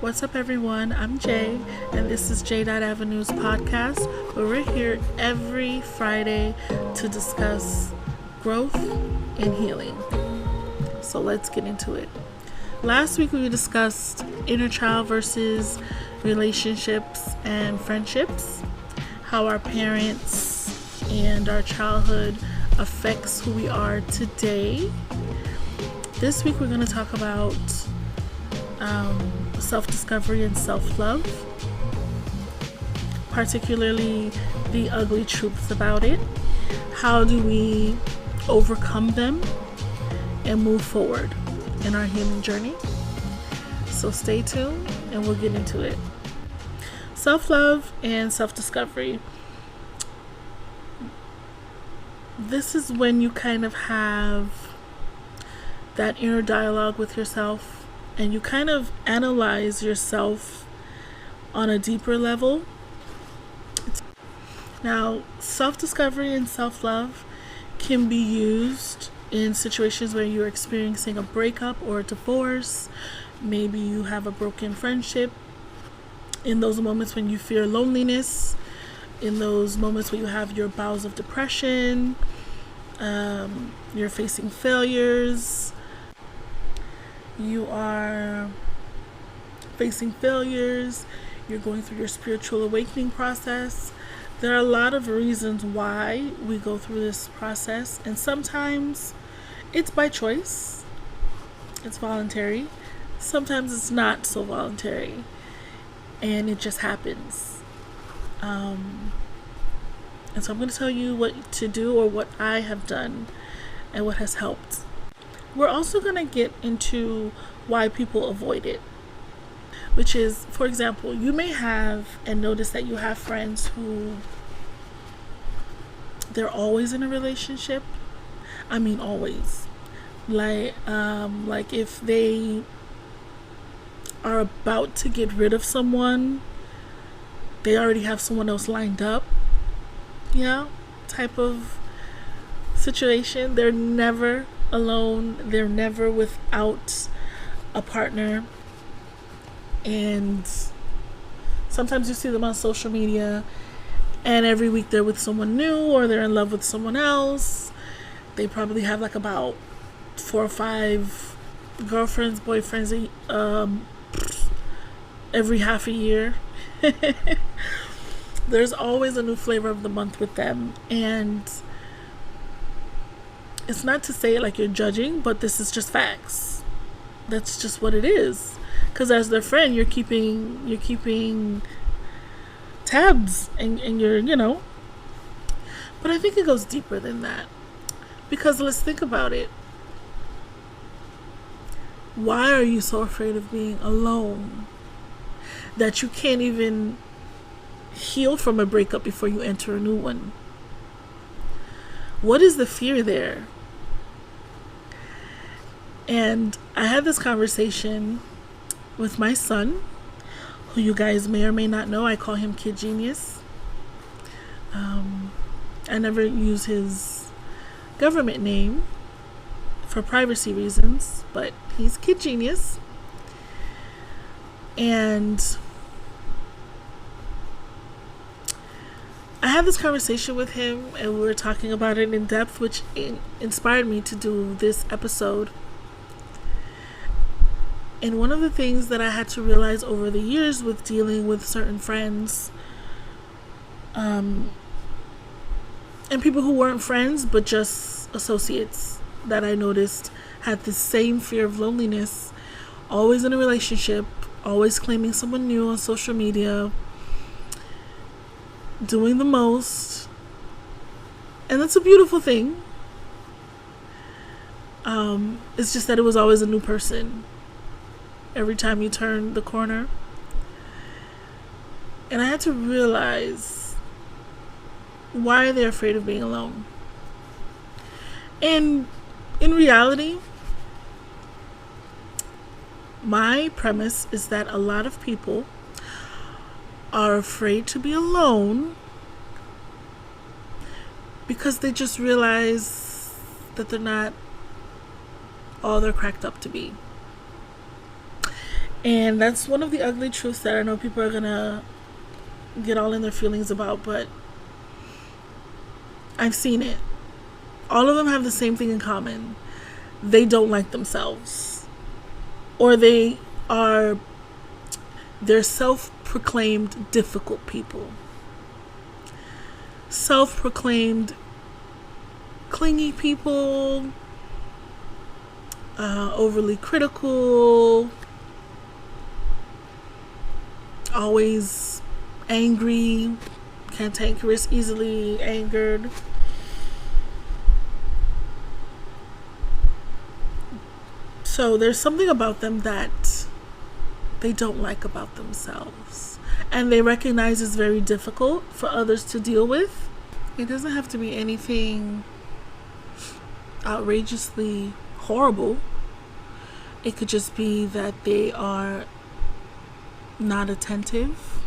What's up, everyone? I'm Jay, and this is Jdot Avenue's podcast, where we're here every Friday to discuss growth and healing. So let's get into it. Last week we discussed inner child versus relationships and friendships, how our parents and our childhood affects who we are today. This week we're going to talk about self-discovery and self-love, particularly the ugly truths about it. How do we overcome them and move forward in our healing journey? So stay tuned and we'll get into it. Self-love and self-discovery. This is when you kind of have that inner dialogue with yourself and you kind of analyze yourself on a deeper level. Now, self-discovery and self-love can be used in situations where you're experiencing a breakup or a divorce. Maybe you have a broken friendship. In those moments when you fear loneliness, in those moments when you have your bouts of depression, you're facing failures, you're going through your spiritual awakening process. There are a lot of reasons why we go through this process, and sometimes it's by choice, it's voluntary, sometimes it's not so voluntary, and it just happens. And so I'm going to tell you what to do or what I have done and what has helped. We're also going to get into why people avoid it, which is, for example, you may have and notice that you have friends who they're always in a relationship. I mean, always. Like if they are about to get rid of someone, they already have someone else lined up. Type of situation. They're never alone. They're never without a partner. And sometimes you see them on social media and every week they're with someone new or they're in love with someone else. They probably have like about 4 or 5 girlfriends, boyfriends every half a year. There's always a new flavor of the month with them. And it's not to say like you're judging, but this is just facts. That's just what it is. Because as their friend, you're keeping tabs and you're, But I think it goes deeper than that. Because let's think about it. Why are you so afraid of being alone that you can't even heal from a breakup before you enter a new one? What is the fear there? And I had this conversation with my son, who you guys may or may not know. I call him Kid Genius. I never use his government name for privacy reasons, but he's Kid Genius. And I had this conversation with him and we were talking about it in depth, which inspired me to do this episode. And one of the things that I had to realize over the years with dealing with certain friends, and people who weren't friends but just associates that I noticed had the same fear of loneliness, always in a relationship, always claiming someone new on social media, doing the most. And that's a beautiful thing. It's just that it was always a new person every time you turn the corner. And I had to realize, why are they afraid of being alone? And in reality, my premise is that a lot of people are afraid to be alone because they just realize that they're not all they're cracked up to be. And that's one of the ugly truths that I know people are gonna get all in their feelings about, but I've seen it. All of them have the same thing in common. They don't like themselves. Or they're self-proclaimed difficult people. Self-proclaimed clingy people, overly critical, always angry, cantankerous, easily angered. So there's something about them that they don't like about themselves, and they recognize it's very difficult for others to deal with. It doesn't have to be anything outrageously horrible. It could just be that they are not attentive,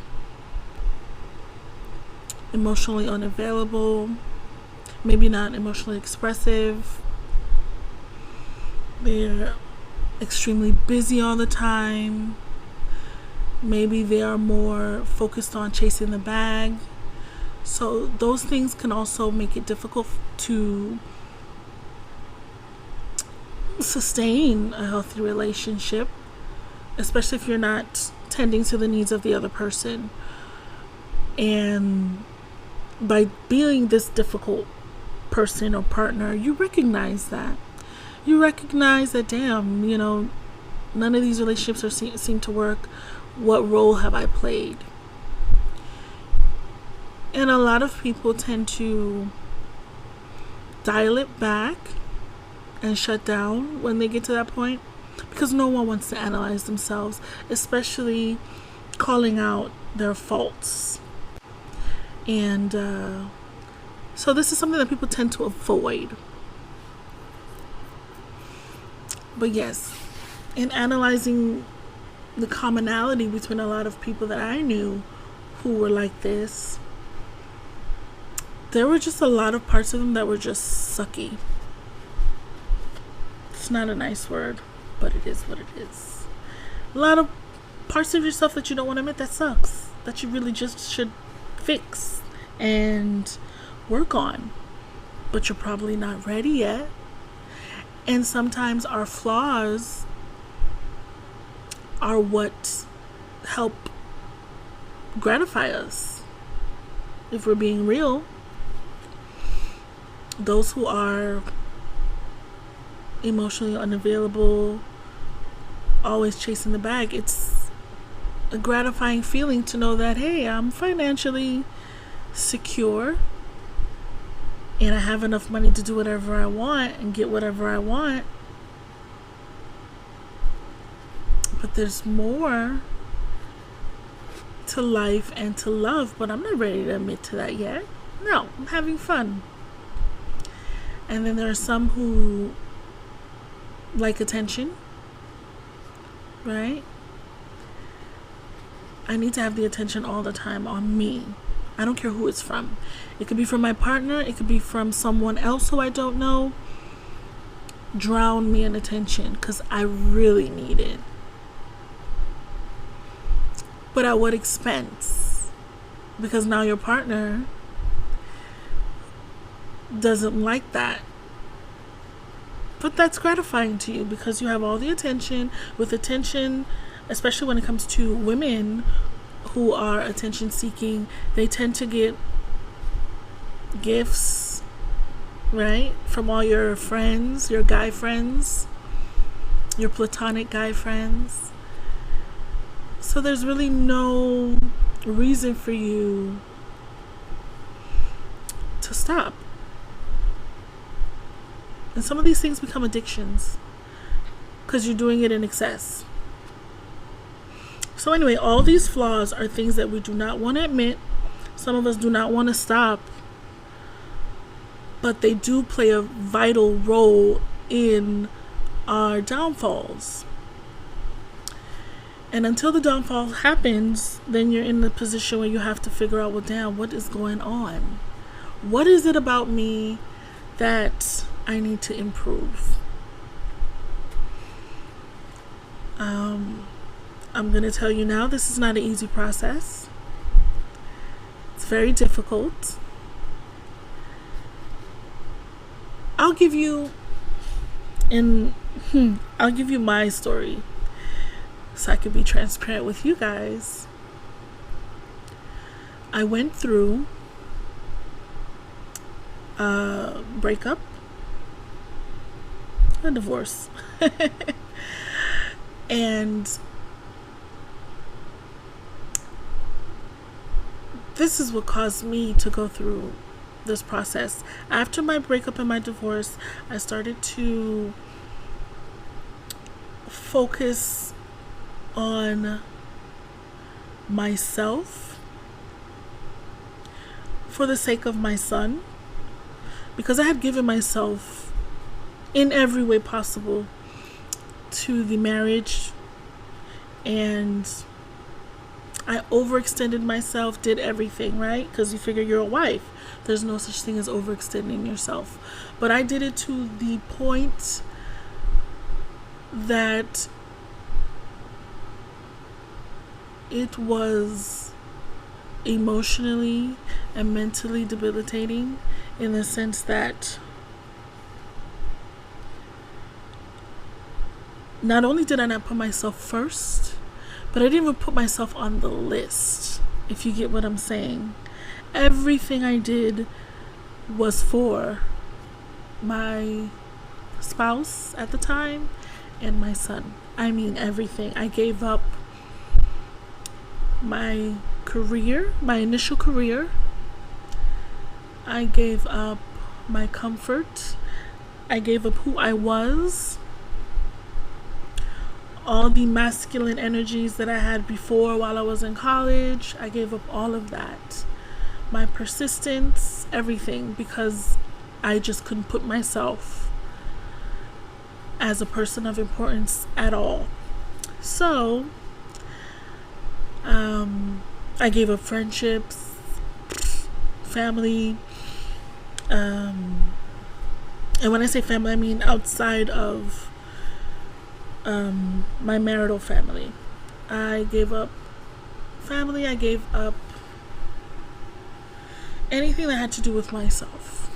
emotionally unavailable, maybe not emotionally expressive. They're extremely busy all the time. Maybe they are more focused on chasing the bag. So those things can also make it difficult to sustain a healthy relationship, especially if you're not tending to the needs of the other person. And by being this difficult person or partner, you recognize that. You recognize that, damn, none of these relationships seem to work. What role have I played? And a lot of people tend to dial it back and shut down when they get to that point, because no one wants to analyze themselves, especially calling out their faults. And so this is something that people tend to avoid. But yes, in analyzing the commonality between a lot of people that I knew who were like this, there were just a lot of parts of them that were just sucky. It's not a nice word, but it is what it is. A lot of parts of yourself that you don't want to admit that sucks, that you really just should fix and work on, but you're probably not ready yet. And sometimes our flaws are what help gratify us. If we're being real, those who are emotionally unavailable, always chasing the bag, it's a gratifying feeling to know that, hey, I'm financially secure and I have enough money to do whatever I want and get whatever I want. But there's more to life and to love, but I'm not ready to admit to that yet. No, I'm having fun. And then there are some who like attention, right? I need to have the attention all the time on me. I don't care who it's from. It could be from my partner. It could be from someone else who I don't know. Drown me in attention because I really need it. But at what expense? Because now your partner doesn't like that. But that's gratifying to you because you have all the attention. With attention, especially when it comes to women who are attention seeking, they tend to get gifts, right? From all your friends, your guy friends, your platonic guy friends. So there's really no reason for you to stop. And some of these things become addictions because you're doing it in excess. So anyway, all these flaws are things that we do not want to admit. Some of us do not want to stop. But they do play a vital role in our downfalls. And until the downfall happens, then you're in the position where you have to figure out, well, damn, what is going on? What is it about me that I need to improve? I'm going to tell you now, this is not an easy process. It's very difficult. I'll give you my story so I can be transparent with you guys. I went through a breakup, a divorce, and this is what caused me to go through this process. After my breakup and my divorce, I started to focus on myself for the sake of my son, because I had given myself in every way possible to the marriage, and I overextended myself, did everything, right? Because you figure you're a wife. There's no such thing as overextending yourself. But I did it to the point that it was emotionally and mentally debilitating, in the sense that not only did I not put myself first, but I didn't even put myself on the list, if you get what I'm saying. Everything I did was for my spouse at the time and my son. I mean, everything. I gave up my career, my initial career. I gave up my comfort. I gave up who I was. All the masculine energies that I had before while I was in college, I gave up all of that. My persistence, everything, because I just couldn't put myself as a person of importance at all. So, I gave up friendships, family, and when I say family, I mean outside of my marital family. I gave up family. I gave up anything that had to do with myself.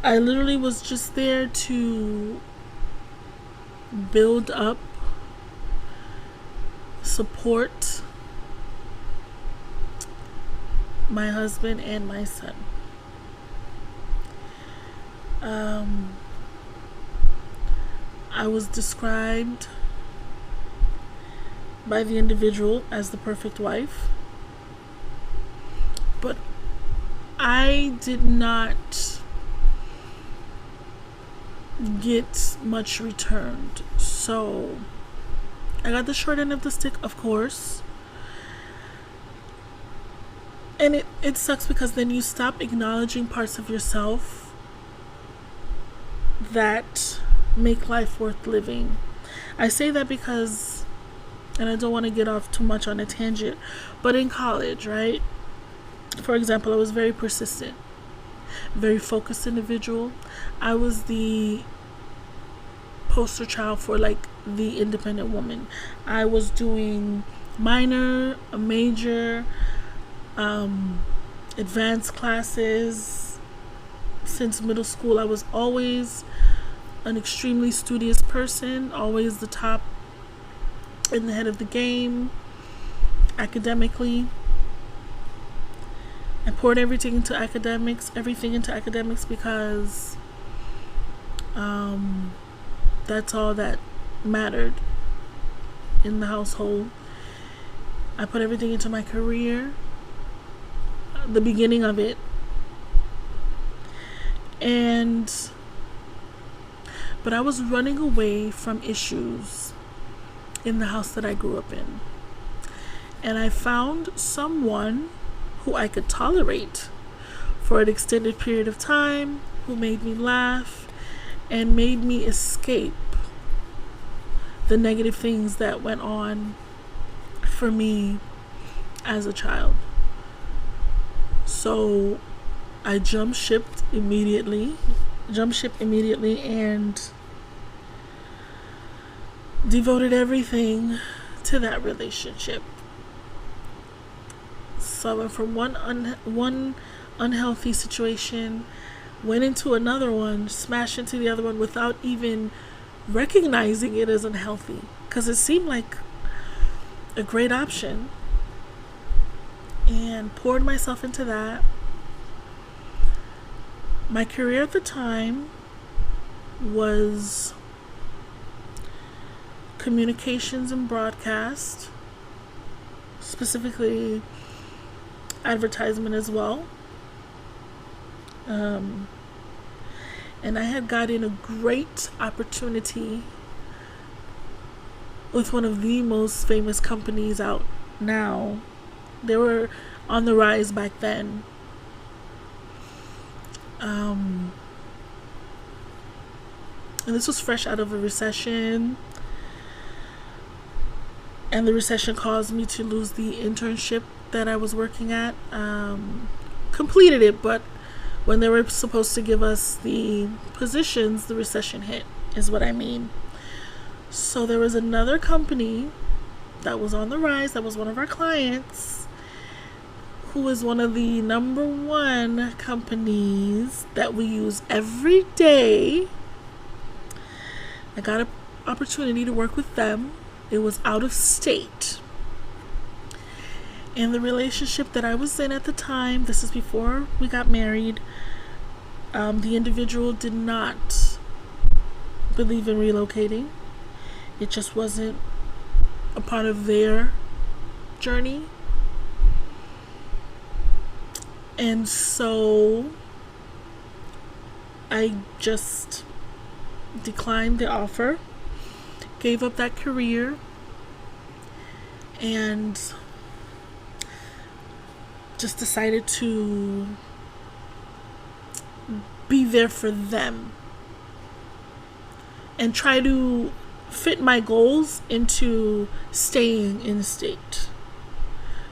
I literally was just there to build up, support my husband and my son. I was described by the individual as the perfect wife, but I did not get much returned. So I got the short end of the stick, of course. And it sucks, because then you stop acknowledging parts of yourself that make life worth living. I say that because, and I don't want to get off too much on a tangent, but in college, right? For example, I was very persistent, very focused individual. I was the poster child for like the independent woman. I was doing minor, a major, advanced classes. Since middle school, I was always an extremely studious person, always the top in the head of the game academically. I poured everything into academics because that's all that mattered in the household. I put everything into my career, the beginning of it, but I was running away from issues in the house that I grew up in. And I found someone who I could tolerate for an extended period of time, who made me laugh and made me escape the negative things that went on for me as a child. So I jumped ship immediately, and devoted everything to that relationship. So I went from one unhealthy situation, went into another one, smashed into the other one without even recognizing it as unhealthy, because it seemed like a great option, and poured myself into that. My career at the time was communications and broadcast, specifically advertisement as well. And I had gotten a great opportunity with one of the most famous companies out now. They were on the rise back then. And this was fresh out of a recession. And the recession caused me to lose the internship that I was working at. Completed it, but when they were supposed to give us the positions, the recession hit, is what I mean. So there was another company that was on the rise, that was one of our clients, who was one of the number one companies that we use every day. I got an opportunity to work with them. It was out of state. And the relationship that I was in at the time, this is before we got married, the individual did not believe in relocating. It just wasn't a part of their journey. And so I just declined the offer, gave up that career, and just decided to be there for them and try to fit my goals into staying in state,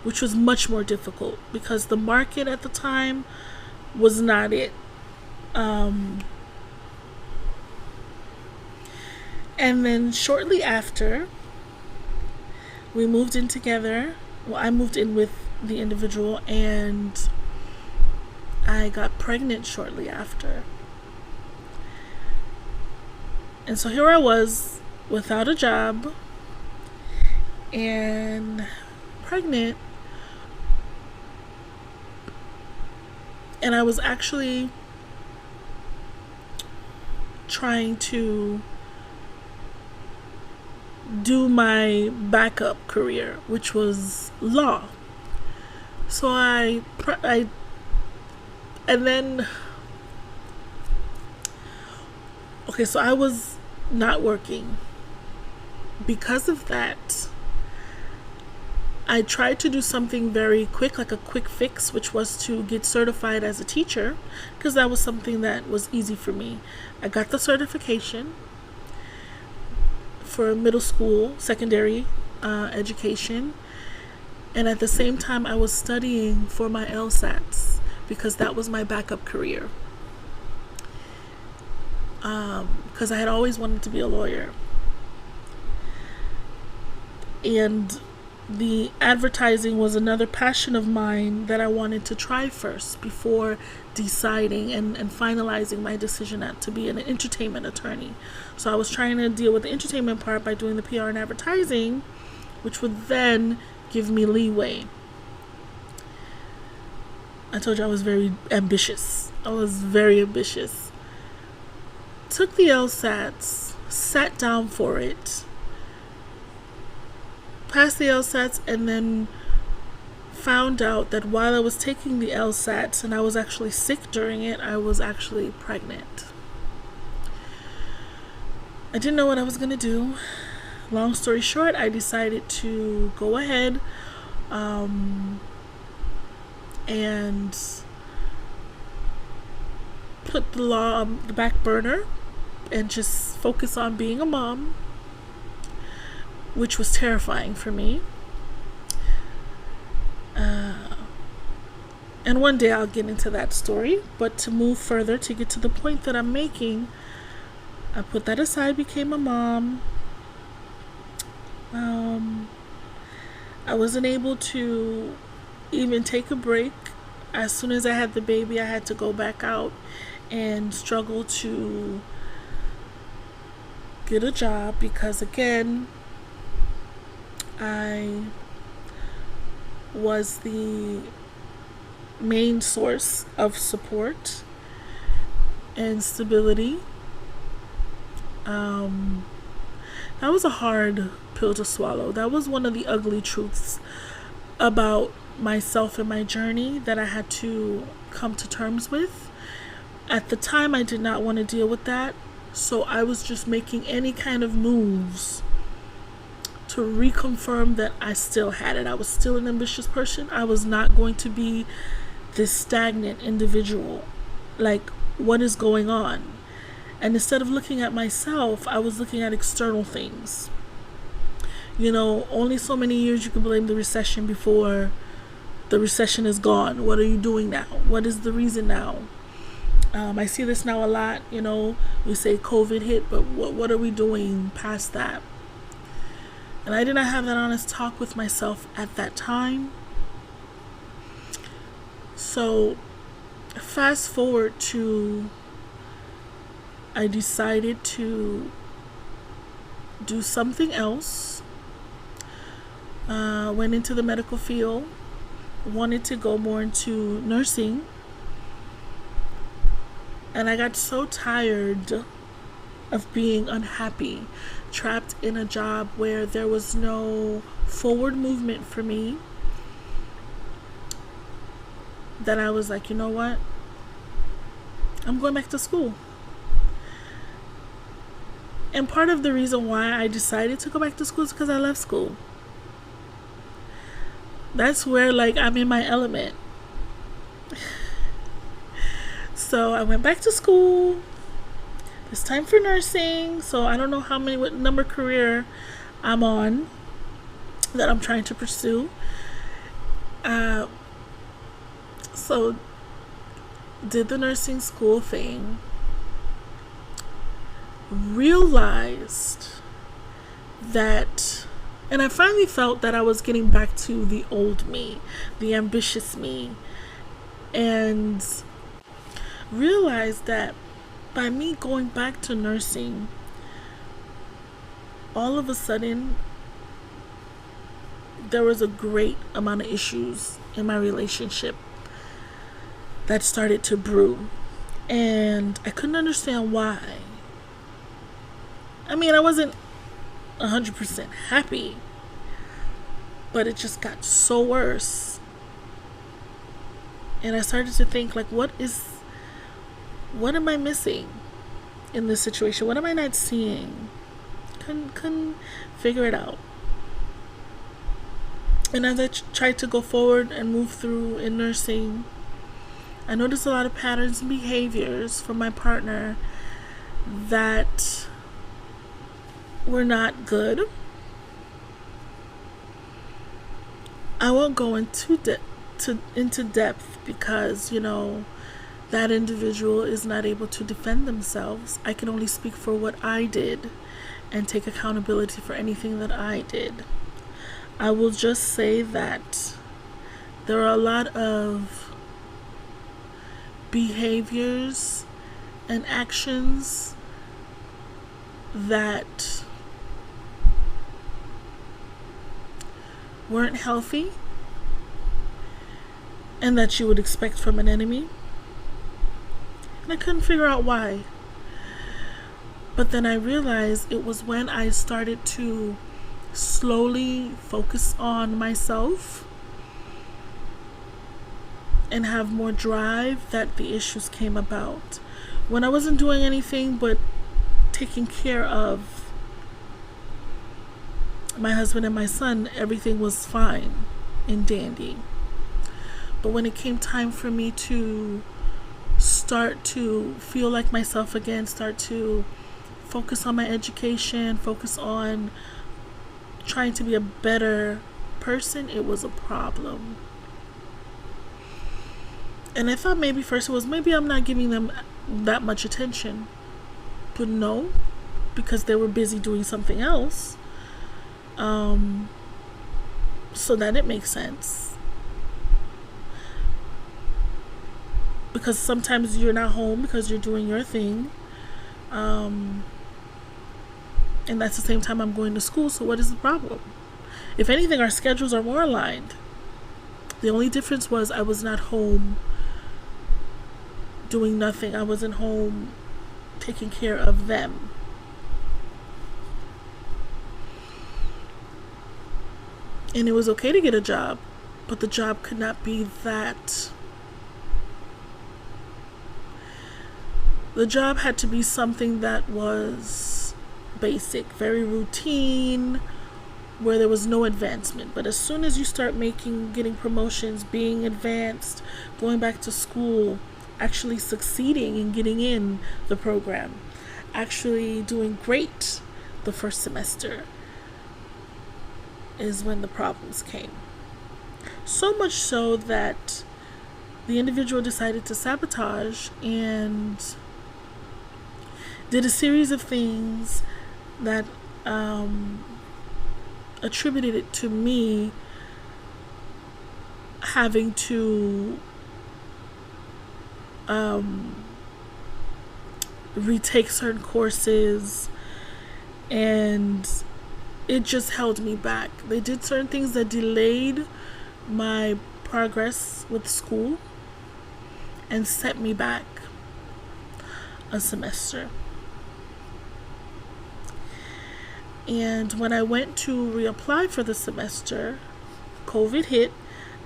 which was much more difficult because the market at the time was not it. And then shortly after, we moved in together. Well, I moved in with the individual, and I got pregnant shortly after. And so here I was without a job and pregnant, and I was actually trying to do my backup career, which was law. So and then so I was not working. Because of that, I tried to do something very quick, like a quick fix, which was to get certified as a teacher, because that was something that was easy for me. I got the certification for middle school, secondary education, and at the same time I was studying for my LSATs, because that was my backup career, because I had always wanted to be a lawyer. And the advertising was another passion of mine that I wanted to try first before deciding and finalizing my decision to be an entertainment attorney. So I was trying to deal with the entertainment part by doing the PR and advertising, which would then give me leeway. I told you I was very ambitious. Took the LSATs, sat down for it, passed the LSATs, and then found out that while I was taking the LSATs and I was actually sick during it, I was actually pregnant. I didn't know what I was going to do. Long story short, I decided to go ahead and put the law on the back burner and just focus on being a mom, which was terrifying for me. And one day I'll get into that story, but to move further, to get to the point that I'm making, I put that aside, became a mom, I wasn't able to even take a break. As soon as I had the baby, I had to go back out and struggle to get a job because, again, I was the main source of support and stability. That was a hard pill to swallow. That was one of the ugly truths about myself and my journey that I had to come to terms with. At the time, I did not want to deal with that, so I was just making any kind of moves to reconfirm that I still had it. I was still an ambitious person. I was not going to be this stagnant individual. Like, what is going on? And instead of looking at myself, I was looking at external things. Only so many years you can blame the recession before the recession is gone. What are you doing now? What is the reason now? I see this now a lot. We say COVID hit, but what are we doing past that? And I did not have that honest talk with myself at that time. So fast forward to, I decided to do something else. Went into the medical field, wanted to go more into nursing. And I got so tired of being unhappy, trapped in a job where there was no forward movement for me, that I was like, you know what? I'm going back to school. And part of the reason why I decided to go back to school is because I love school. That's where, I'm in my element. So I went back to school. It's time for nursing. So I don't know what number career I'm on that I'm trying to pursue. So did the nursing school thing. Realized that, and I finally felt that I was getting back to the old me, the ambitious me, and realized that by me going back to nursing, all of a sudden there was a great amount of issues in my relationship that started to brew, and I couldn't understand why. I mean, I wasn't 100% happy, but it just got so worse. And I started to think, what am I missing in this situation? What am I not seeing? Couldn't figure it out. And as I tried to go forward and move through in nursing, I noticed a lot of patterns and behaviors from my partner that were not good. I won't go into depth because, that individual is not able to defend themselves. I can only speak for what I did and take accountability for anything that I did. I will just say that there are a lot of behaviors and actions that weren't healthy and that you would expect from an enemy. And I couldn't figure out why. But then I realized it was when I started to slowly focus on myself and have more drive that the issues came about. When I wasn't doing anything but taking care of my husband and my son, everything was fine and dandy. But when it came time for me to start to feel like myself again, start to focus on my education, focus on trying to be a better person, it was a problem. And I thought maybe first it was maybe I'm not giving them that much attention. But no, because they were busy doing something else. So then it makes sense. Because sometimes you're not home because you're doing your thing. And that's the same time I'm going to school, so what is the problem? If anything, our schedules are more aligned. The only difference was I was not home doing nothing. I wasn't home taking care of them. And it was okay to get a job, but the job could not be that. The job had to be something that was basic, very routine, where there was no advancement. But as soon as you start getting promotions, being advanced, going back to school, actually succeeding in getting in the program, actually doing great the first semester, is when the problems came. So much so that the individual decided to sabotage and did a series of things that attributed it to me having to retake certain courses, and it just held me back. They did certain things that delayed my progress with school and set me back a semester. And when I went to reapply for the semester, COVID hit,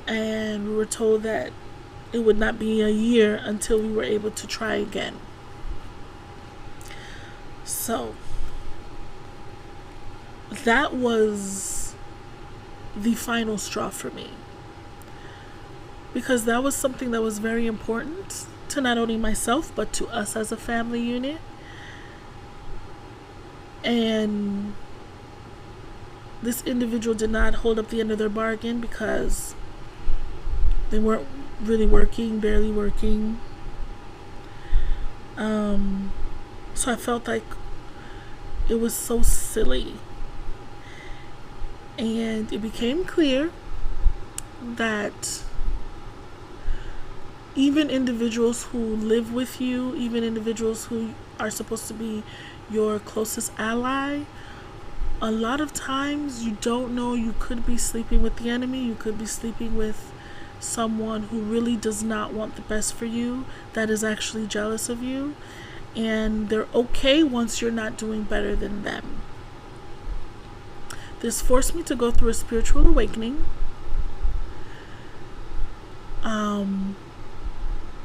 and we were told that it would not be a year until we were able to try again. So that was the final straw for me, because that was something that was very important to not only myself but to us as a family unit. And this individual did not hold up the end of their bargain because they weren't really working, barely working. So I felt like it was so silly. And it became clear that even individuals who live with you, even individuals who are supposed to be your closest ally, a lot of times you don't know, you could be sleeping with the enemy, you could be sleeping with someone who really does not want the best for you, that is actually jealous of you, and they're okay once you're not doing better than them. This forced me to go through a spiritual awakening.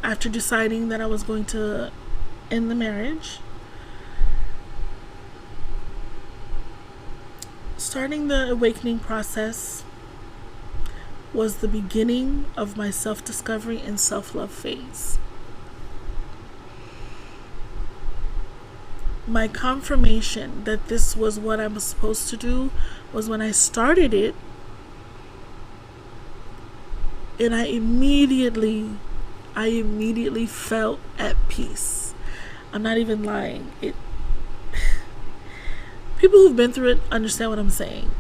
After deciding that I was going to end the marriage, starting the awakening process was the beginning of my self-discovery and self-love phase. My confirmation that this was what I was supposed to do was when I started it, and I immediately felt at peace. I'm not even lying. People who've been through it understand what I'm saying.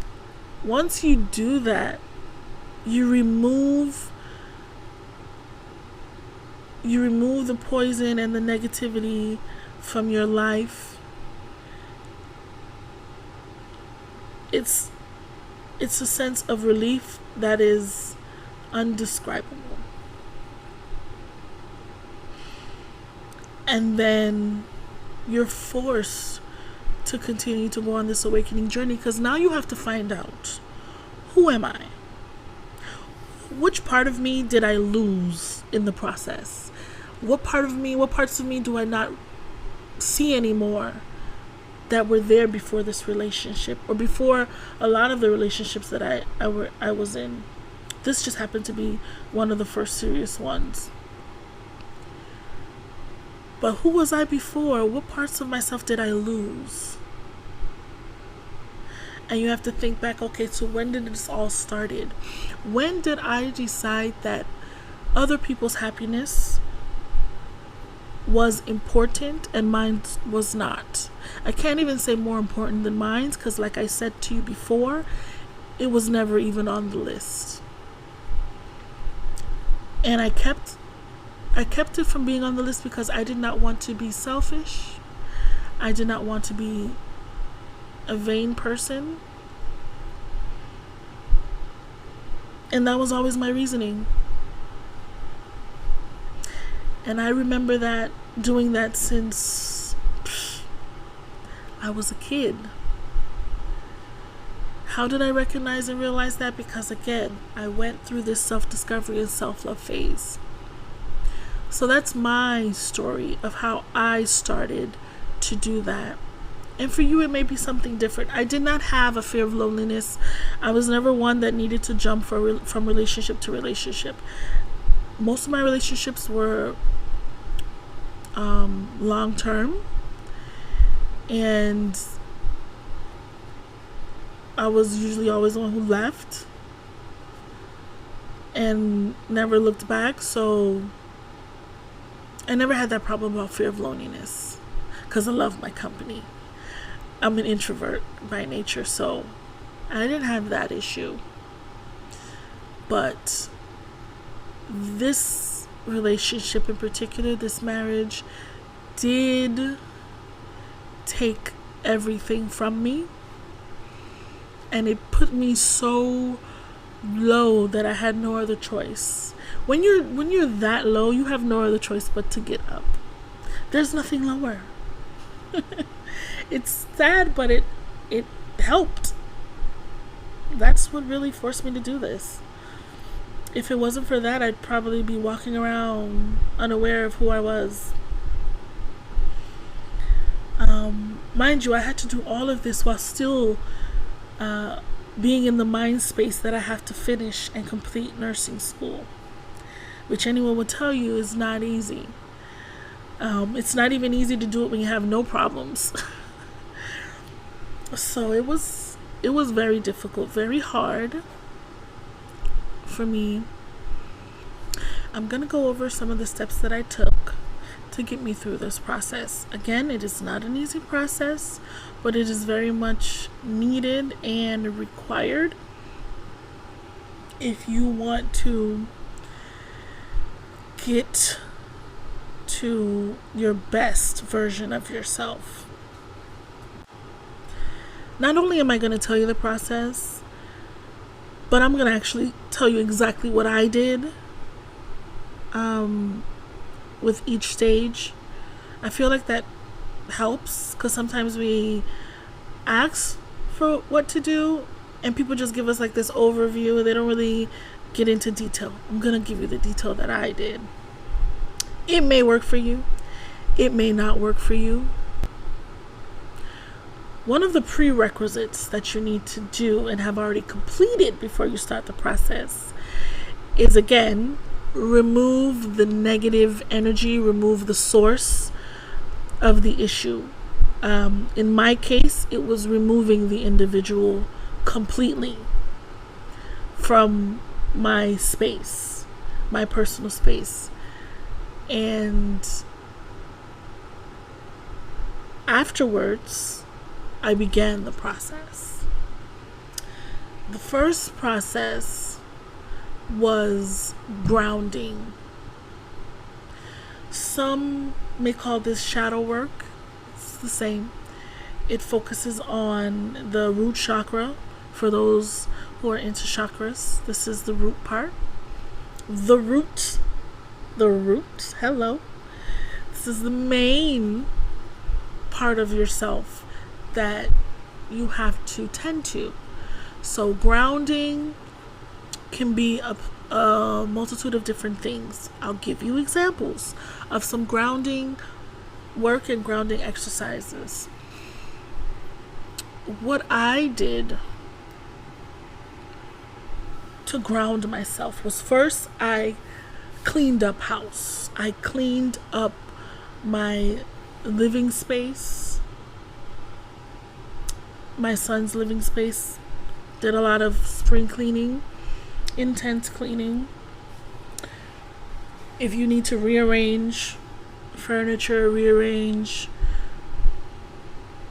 Once you do that, you remove the poison and the negativity from your life. It's a sense of relief that is undescribable. And then you're forced to continue to go on this awakening journey, because now you have to find out, who am I? Which part of me did I lose in the process? What parts of me do I not see anymore that were there before this relationship, or before a lot of the relationships that I was in? This just happened to be one of the first serious ones. But who was I before? What parts of myself did I lose? And you have to think back, okay, so when did this all started? When did I decide that other people's happiness was important and mine was not. I can't even say more important than mine, because like I said to you before, it was never even on the list. And I kept it from being on the list because I did not want to be selfish. I did not want to be a vain person. And that was always my reasoning. And I remember doing that since I was a kid. How did I recognize and realize that? Because again, I went through this self-discovery and self-love phase. So that's my story of how I started to do that. And for you, it may be something different. I did not have a fear of loneliness. I was never one that needed to jump from relationship to relationship. Most of my relationships were long-term. And I was usually always the one who left and never looked back. So I never had that problem about fear of loneliness because I love my company. I'm an introvert by nature, so I didn't have that issue. But this relationship in particular, this marriage, did take everything from me. And it put me so low that I had no other choice. When you're that low, you have no other choice but to get up. There's nothing lower. It's sad, but it helped. That's what really forced me to do this. If it wasn't for that, I'd probably be walking around unaware of who I was. Mind you, I had to do all of this while still being in the mind space that I have to finish and complete nursing school, which anyone would tell you is not easy. It's not even easy to do it when you have no problems. So it was very difficult, very hard for me. I'm gonna go over some of the steps that I took to get me through this process. Again, it is not an easy process, but it is very much needed and required if you want to get to your best version of yourself. Not only am I going to tell you the process, but I'm going to actually tell you exactly what I did with each stage. I feel like that helps because sometimes we ask for what to do and people just give us like this overview. They don't really get into detail. I'm going to give you the detail that I did. It may work for you. It may not work for you. One of the prerequisites that you need to do and have already completed before you start the process is, again, remove the negative energy, remove the source of the issue. In my case, it was removing the individual completely from my space, my personal space. And afterwards, I began the process. The first process was grounding. Some may call this shadow work. It's the same. It focuses on the root chakra. For those who are into chakras, this is the root part. The root. Hello. This is the main part of yourself that you have to tend to. So grounding can be a multitude of different things. I'll give you examples of some grounding work and grounding exercises. What I did to ground myself was, first I cleaned up house. I cleaned up my living space, my son's living space. Did a lot of spring cleaning, intense cleaning. If you need to rearrange furniture, rearrange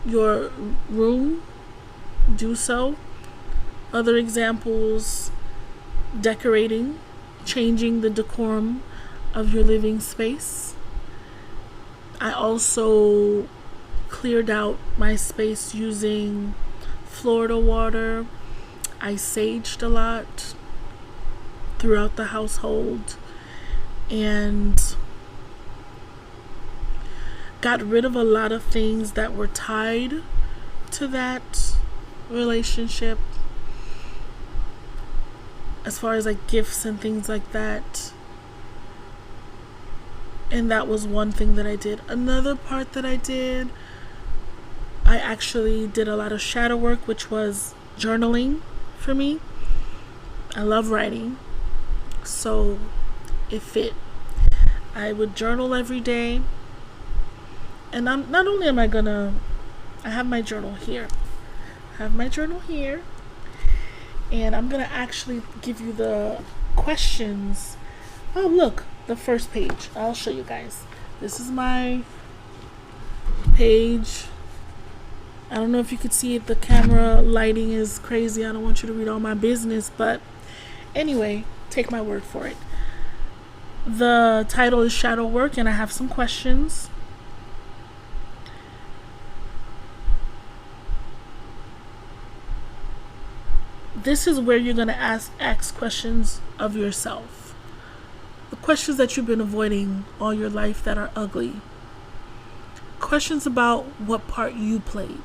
your room, do so. Other examples, decorating, changing the decorum of your living space. I also cleared out my space using Florida water. I saged a lot throughout the household and got rid of a lot of things that were tied to that relationship, as far as like gifts and things like that. And that was one thing that I did. Another part that I did, I actually did a lot of shadow work, which was journaling for me. I love writing, so it fit. I would journal every day. And not only am I gonna, I have my journal here. And I'm gonna actually give you the questions. Oh, look, the first page. I'll show you guys. This is my page. I don't know if you could see it. The camera lighting is crazy. I don't want you to read all my business, but anyway, take my word for it. The title is Shadow Work, and I have some questions. This is where you're going to ask questions of yourself. The questions that you've been avoiding all your life that are ugly. Questions about what part you played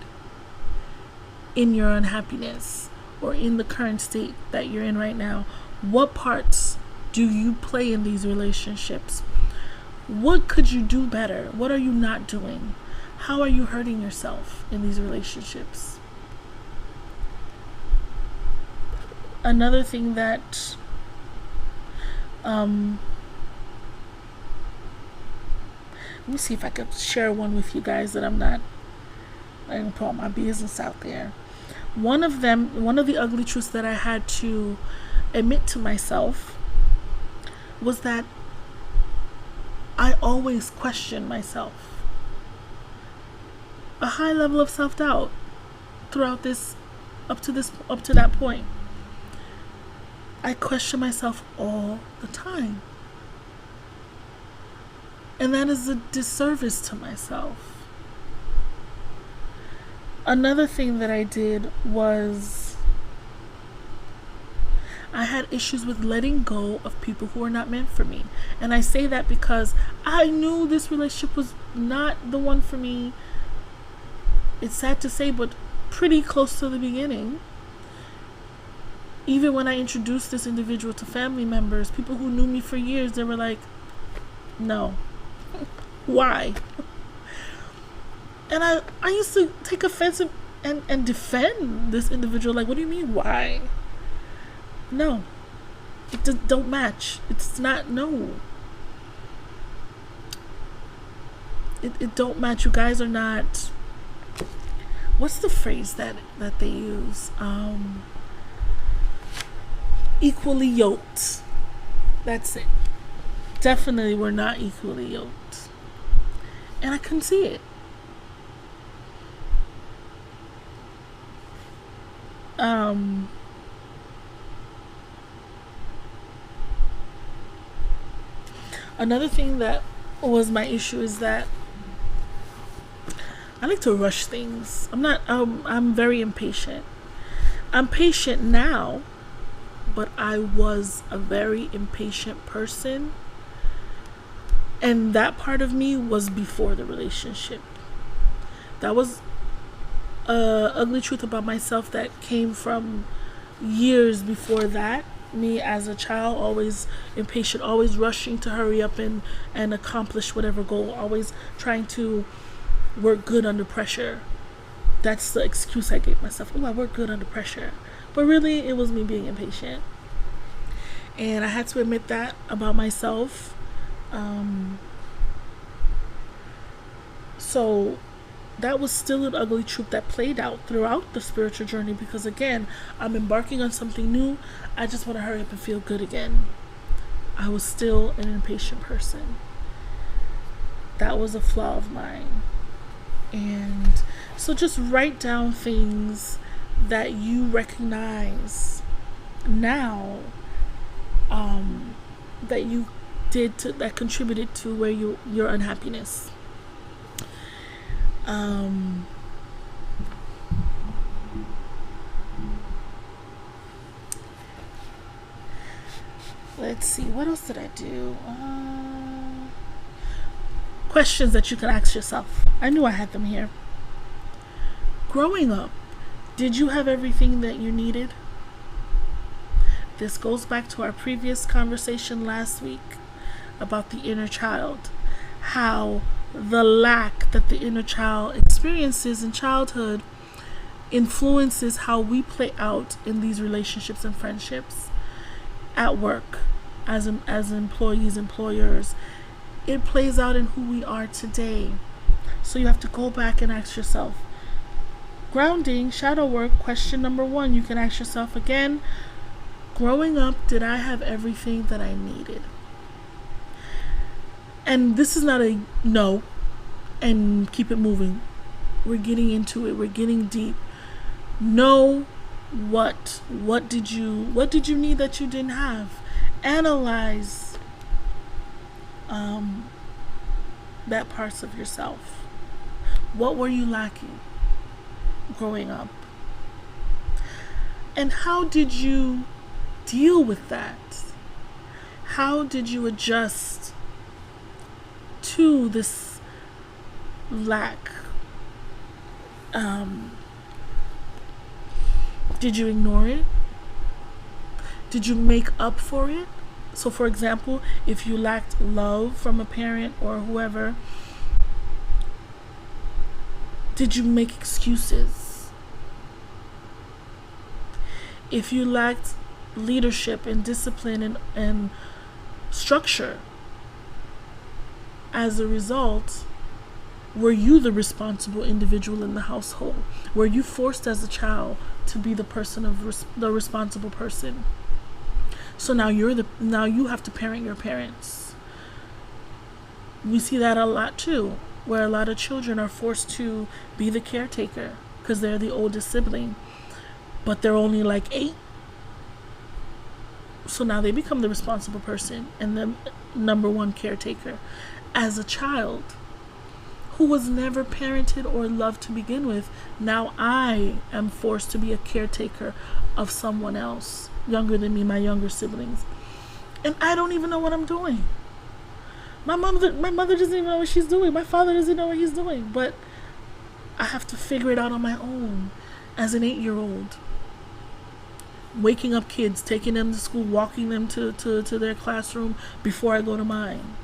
in your unhappiness or in the current state that you're in right now. What parts do you play in these relationships? What could you do better? What are you not doing? How are you hurting yourself in these relationships? Another thing that let me see if I could share one with you guys that I'm not going to put all my business out there. One of the ugly truths that I had to admit to myself was that I always question myself. A high level of self-doubt throughout up to that point. I question myself all the time. And that is a disservice to myself. Another thing that I did was I had issues with letting go of people who were not meant for me. And I say that because I knew this relationship was not the one for me. It's sad to say, but pretty close to the beginning. Even when I introduced this individual to family members, people who knew me for years, they were like, no. Why? And I used to take offense and defend this individual. Like, what do you mean, why? No. It don't match. It's not, no. It don't match. You guys are not, what's the phrase that they use? Equally yoked. That's it. Definitely we're not equally yoked. And I couldn't see it. Another thing that was my issue is that I like to rush things. I'm very impatient. I'm patient now, but I was a very impatient person. And that part of me was before the relationship. That was an ugly truth about myself that came from years before that. Me as a child, always impatient, always rushing to hurry up and accomplish whatever goal, always trying to work good under pressure. That's the excuse I gave myself. Oh, I work good under pressure. But really, it was me being impatient. And I had to admit that about myself. So that was still an ugly truth that played out throughout the spiritual journey, because again, I'm embarking on something new. I just want to hurry up and feel good again. I was still an impatient person. that was a flaw of mine. And so just write down things that you recognize now, that you did that contributed to where your unhappiness. Let's see, what else did I do? Questions that you can ask yourself. I knew I had them here. Growing up, did you have everything that you needed? This goes back to our previous conversation last week about the inner child. How the lack that the inner child experiences in childhood influences how we play out in these relationships and friendships, at work, as employees, employers. It plays out in who we are today. So you have to go back and ask yourself. Grounding, shadow work, question number 1, you can ask yourself again. Growing up, did I have everything that I needed? And this is not a no, and keep it moving. We're getting into it. We're getting deep. Know what did you need that you didn't have? Analyze that parts of yourself. What were you lacking growing up? And how did you deal with that? How did you adjust to this lack? Did you ignore it? Did you make up for it? So for example, if you lacked love from a parent or whoever, did you make excuses? If you lacked leadership and discipline and structure, as a result, were you the responsible individual in the household? Were you forced as a child to be the responsible person? So now you have to parent your parents. We see that a lot too, where a lot of children are forced to be the caretaker because they're the oldest sibling, but they're only like 8. So now they become the responsible person and the number 1 caretaker. As a child who was never parented or loved to begin with, now I am forced to be a caretaker of someone else younger than me, my younger siblings. And I don't even know what I'm doing. My mother doesn't even know what she's doing. My father doesn't know what he's doing. But I have to figure it out on my own as an 8-year-old. Waking up kids, taking them to school, walking them to their classroom before I go to mine.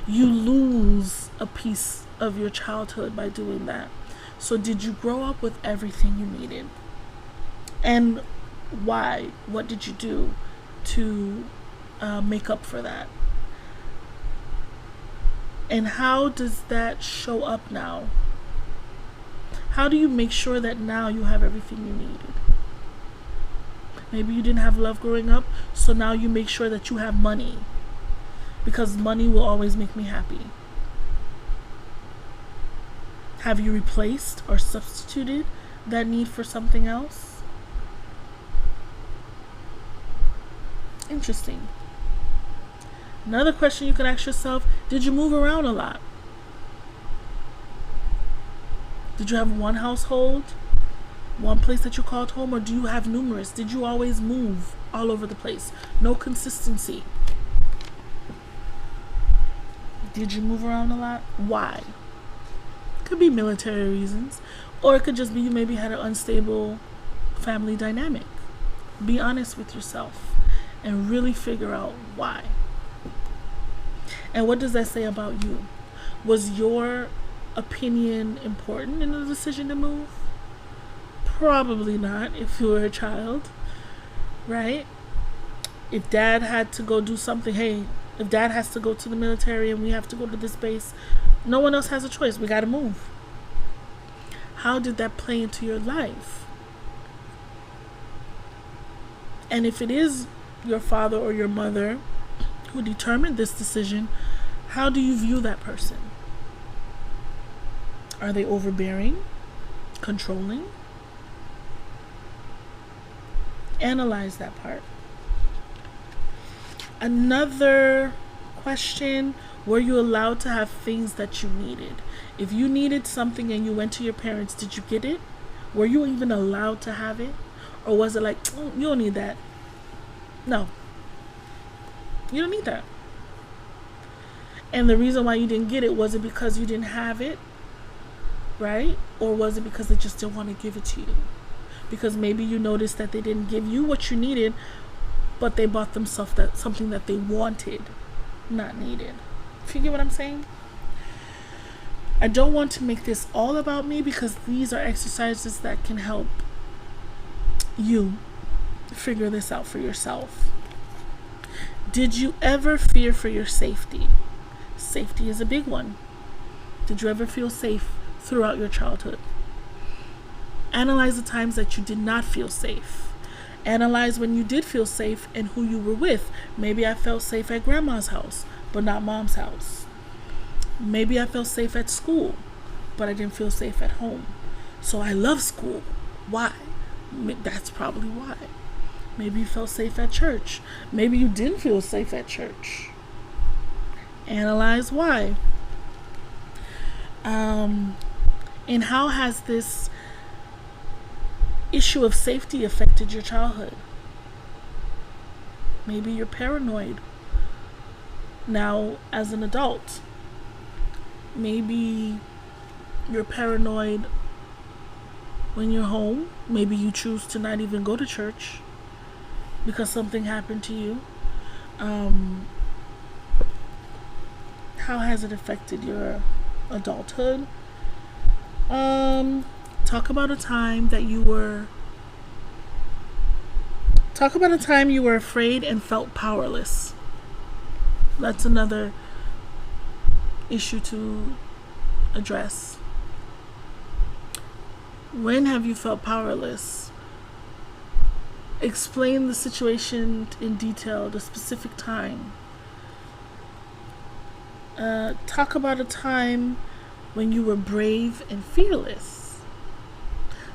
You lose a piece of your childhood by doing that. So did you grow up with everything you needed? And why? What did you do to make up for that? And how does that show up now? How do you make sure that now you have everything you needed? Maybe you didn't have love growing up, so now you make sure that you have money, because money will always make me happy. Have you replaced or substituted that need for something else? Interesting. Another question you can ask yourself, did you move around a lot? Did you have one household, one place that you called home, or do you have numerous? Did you always move all over the place? No consistency. Did you move around a lot? Why? Could be military reasons, or it could just be you maybe had an unstable family dynamic. Be honest with yourself and really figure out why. And what does that say about you? Was your opinion important in the decision to move? Probably not if you were a child, right? If dad had to go do something, hey, if dad has to go to the military and we have to go to this base, no one else has a choice. We got to move. How did that play into your life? And if it is your father or your mother who determined this decision, how do you view that person? Are they overbearing? Controlling? Analyze that part. Another question, were you allowed to have things that you needed? If you needed something and you went to your parents, did you get it? Were you even allowed to have it? Or was it like, oh, you don't need that? No. You don't need that. And the reason why you didn't get it, was it because you didn't have it? Right? Or was it because they just didn't want to give it to you? Because maybe you noticed that they didn't give you what you needed, but they bought themselves something that they wanted, not needed. If you get what I'm saying? I don't want to make this all about me, because these are exercises that can help you figure this out for yourself. Did you ever fear for your safety? Safety is a big one. Did you ever feel safe throughout your childhood? Analyze the times that you did not feel safe. Analyze when you did feel safe and who you were with. Maybe I felt safe at grandma's house, but not mom's house. Maybe I felt safe at school, but I didn't feel safe at home. So I love school. Why? That's probably why. Maybe you felt safe at church. Maybe you didn't feel safe at church. Analyze why. And how has this issue of safety affected your childhood? Maybe you're paranoid now as an adult. Maybe you're paranoid when you're home. Maybe you choose to not even go to church because something happened to you. How has it affected your adulthood? Talk about a time you were afraid and felt powerless. That's another issue to address. When have you felt powerless? Explain the situation in detail, the specific time. Talk about a time when you were brave and fearless.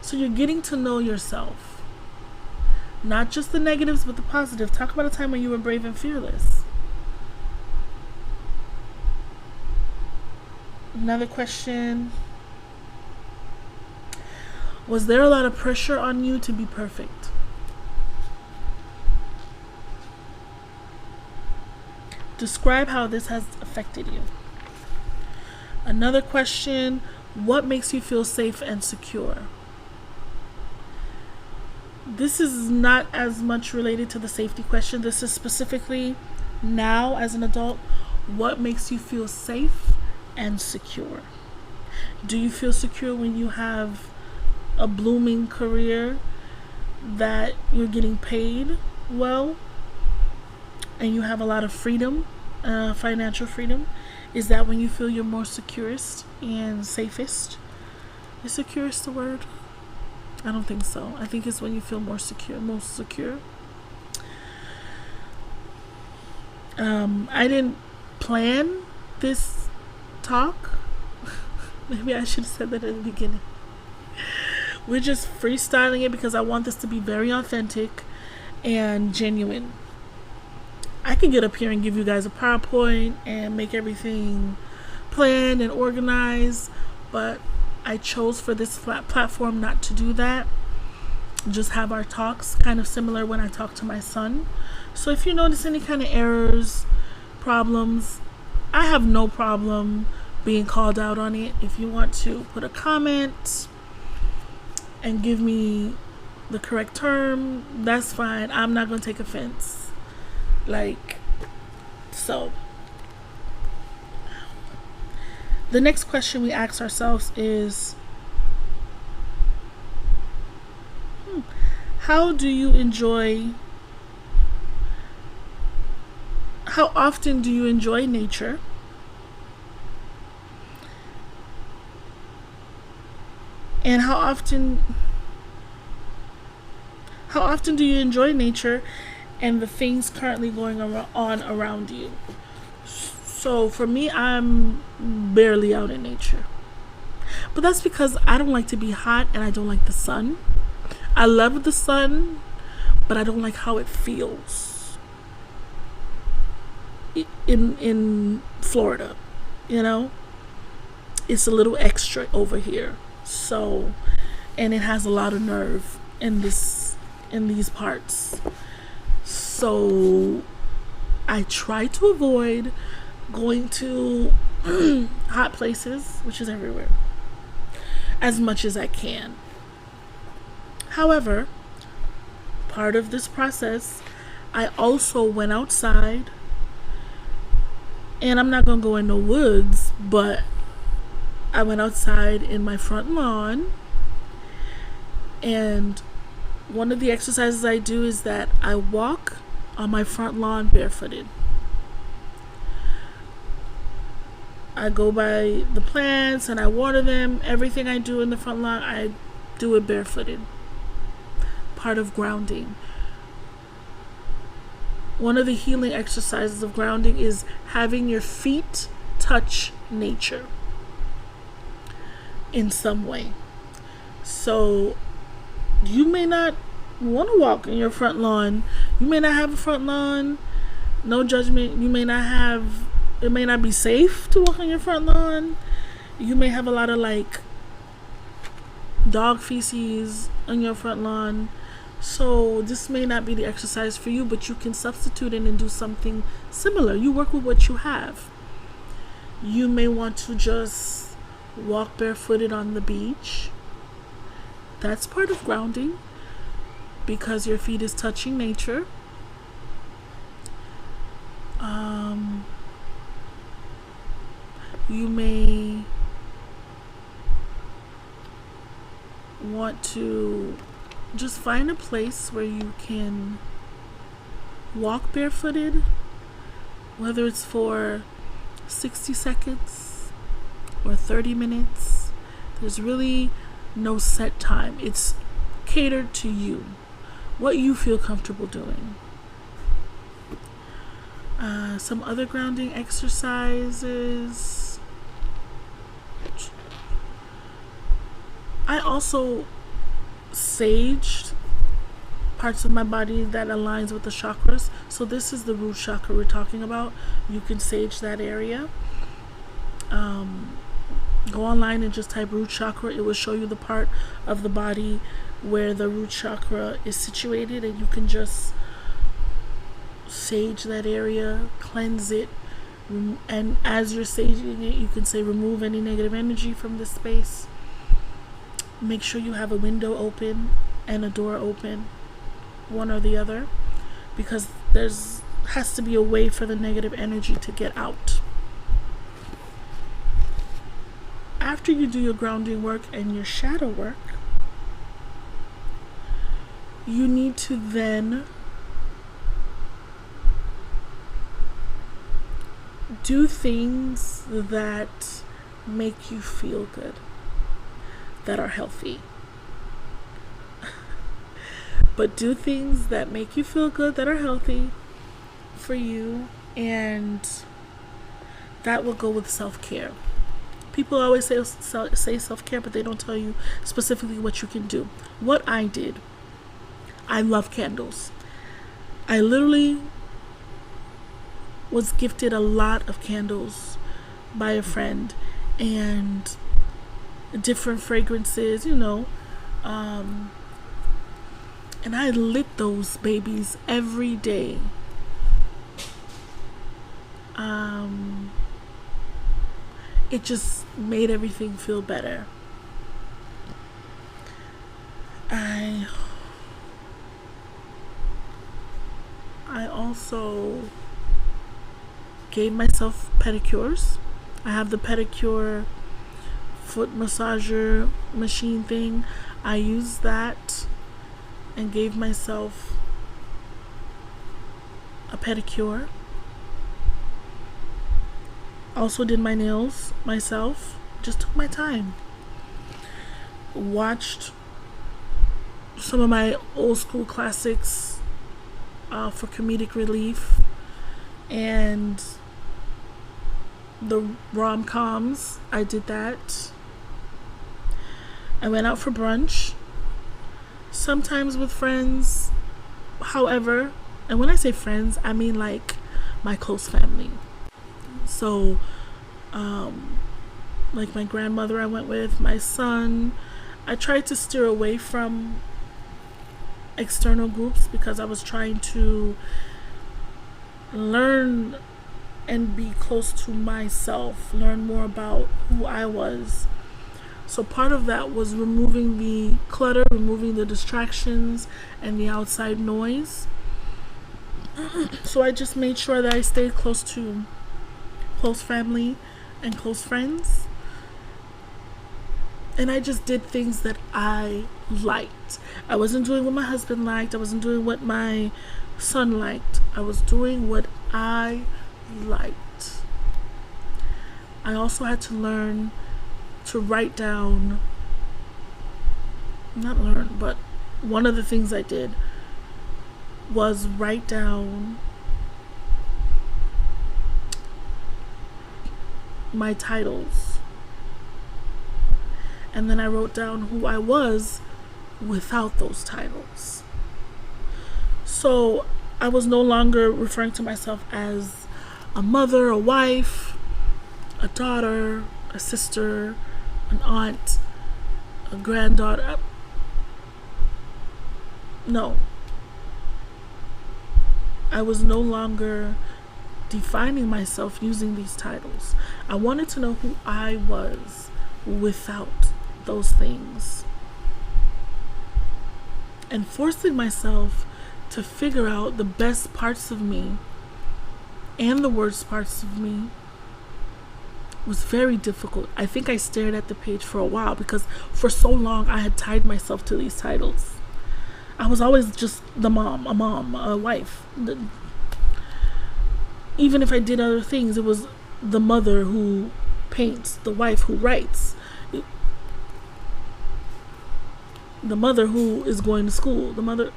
So you're getting to know yourself. Not just the negatives, but the positive. Talk about a time when you were brave and fearless. Another question. Was there a lot of pressure on you to be perfect? Describe how this has affected you. Another question. What makes you feel safe and secure? This is not as much related to the safety question. This is specifically now as an adult. What makes you feel safe and secure? Do you feel secure when you have a blooming career, that you're getting paid well, and you have a lot of freedom, financial freedom? Is that when you feel you're more securest and safest? Is securest the word? I don't think so. I think it's when you feel more secure, most secure. I didn't plan this talk. Maybe I should have said that at the beginning. We're just freestyling it because I want this to be very authentic and genuine. I can get up here and give you guys a PowerPoint and make everything planned and organized, but I chose for this platform not to do that. Just have our talks kind of similar when I talk to my son. So if you notice any kind of errors, problems, I have no problem being called out on it. If you want to put a comment and give me the correct term, that's fine. I'm not going to take offense. So the next question we ask ourselves is, how often do you enjoy nature? And how often do you enjoy nature and the things currently going on around you? So for me, I'm barely out in nature. But that's because I don't like to be hot and I don't like the sun. I love the sun, but I don't like how it feels in Florida, you know? It's a little extra over here. So, and it has a lot of nerve in these parts. So I try to avoid going to hot places, which is everywhere, as much as I can. However, part of this process, I also went outside, and I'm not gonna go in the woods, but I went outside in my front lawn, and one of the exercises I do is that I walk on my front lawn barefooted. I go by the plants and I water them. Everything I do in the front lawn, I do it barefooted. Part of grounding. One of the healing exercises of grounding is having your feet touch nature in some way. So you may not want to walk in your front lawn. You may not have a front lawn. No judgment. It may not be safe to walk on your front lawn. You may have a lot of like dog feces on your front lawn. So this may not be the exercise for you, but you can substitute it and do something similar. You work with what you have. You may want to just walk barefooted on the beach. That's part of grounding because your feet is touching nature. You may want to just find a place where you can walk barefooted, whether it's for 60 seconds or 30 minutes. There's really no set time. It's catered to you, what you feel comfortable doing. Some other grounding exercises. I also saged parts of my body that aligns with the chakras. So this is the root chakra we're talking about. You can sage that area. Go online and just type root chakra. It will show you the part of the body where the root chakra is situated, and you can just sage that area, cleanse it, and as you're saging it, you can say remove any negative energy from this space. Make sure you have a window open and a door open, one or the other, because has to be a way for the negative energy to get out. After you do your grounding work and your shadow work, you need to then do things that make you feel good, that are healthy. But do things that make you feel good, that are healthy for you, and that will go with self-care. People always say self-care, but they don't tell you specifically what you can do. What I did, I love candles. I literally was gifted a lot of candles by a friend, and different fragrances, and I lit those babies every day. It just made everything feel better. I also gave myself pedicures. I have the pedicure foot massager machine thing. I used that and gave myself a pedicure. Also did my nails myself. Just took my time. Watched some of my old school classics for comedic relief, and the rom-coms. I did that. I went out for brunch, sometimes with friends. However, and when I say friends, I mean like my close family. So, like my grandmother I went with, my son. I tried to steer away from external groups because I was trying to learn and be close to myself, learn more about who I was. So part of that was removing the clutter, removing the distractions and the outside noise. So I just made sure that I stayed close to close family and close friends. And I just did things that I liked. I wasn't doing what my husband liked. I wasn't doing what my son liked. I was doing what I liked. I also had to learn to write down, not learn, but one of the things I did was write down my titles. And then I wrote down who I was without those titles. So I was no longer referring to myself as a mother, a wife, a daughter, a sister, an aunt, a granddaughter. No. I was no longer defining myself using these titles. I wanted to know who I was without those things. And forcing myself to figure out the best parts of me and the worst parts of me was very difficult. I think I stared at the page for a while because for so long I had tied myself to these titles. I was always just the mom, a wife. Even if I did other things, it was the mother who paints, the wife who writes, the mother who is going to school, the mother.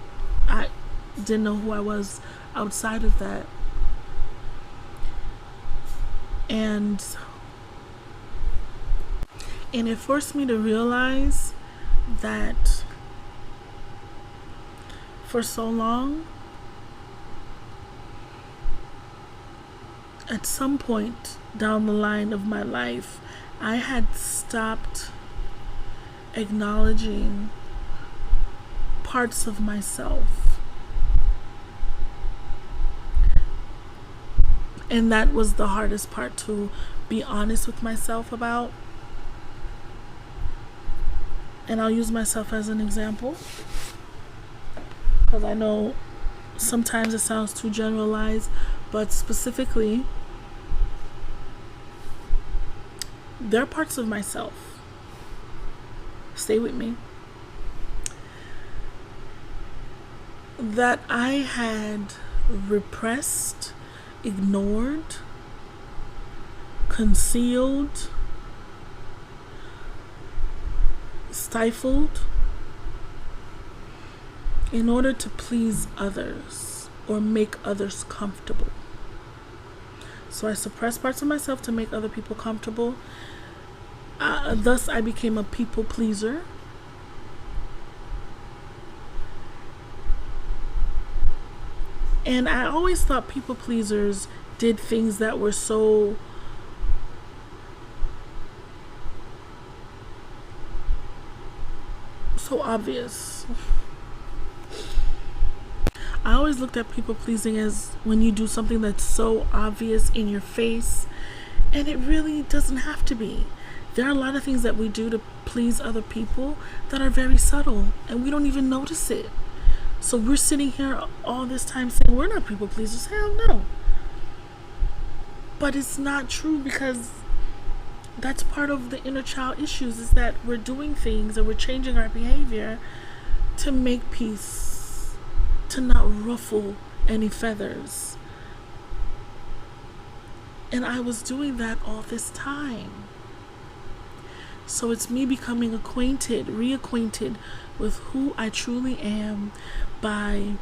I didn't know who I was outside of that. And it forced me to realize that for so long, at some point down the line of my life, I had stopped acknowledging parts of myself. And that was the hardest part to be honest with myself about. And I'll use myself as an example, because I know sometimes it sounds too generalized, but specifically, there are parts of myself, stay with me, that I had repressed, ignored, concealed, stifled in order to please others or make others comfortable. So I suppressed parts of myself to make other people comfortable. Thus, I became a people pleaser. And I always thought people pleasers did things that were so obvious. I always looked at people pleasing as when you do something that's so obvious in your face, and it really doesn't have to be. There are a lot of things that we do to please other people that are very subtle, and we don't even notice it. So we're sitting here all this time saying we're not people pleasers. Hell no. But it's not true, because that's part of the inner child issues, is that we're doing things and we're changing our behavior to make peace, to not ruffle any feathers. And I was doing that all this time. So it's me becoming reacquainted with who I truly am by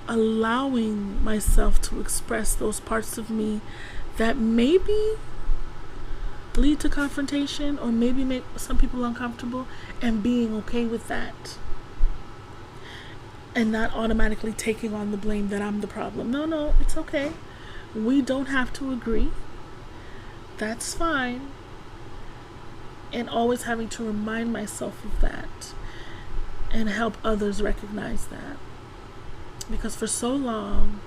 allowing myself to express those parts of me that maybe lead to confrontation or maybe make some people uncomfortable, and being okay with that. And not automatically taking on the blame that I'm the problem. No, it's okay. We don't have to agree. That's fine. And always having to remind myself of that and help others recognize that. Because for so long,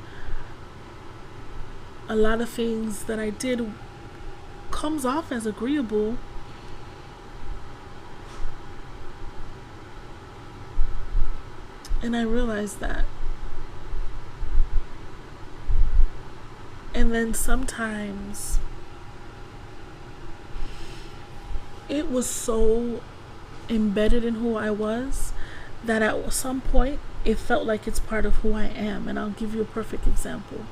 a lot of things that I did comes off as agreeable, and I realized that. And then sometimes it was so embedded in who I was that at some point it felt like it's part of who I am. And I'll give you a perfect example.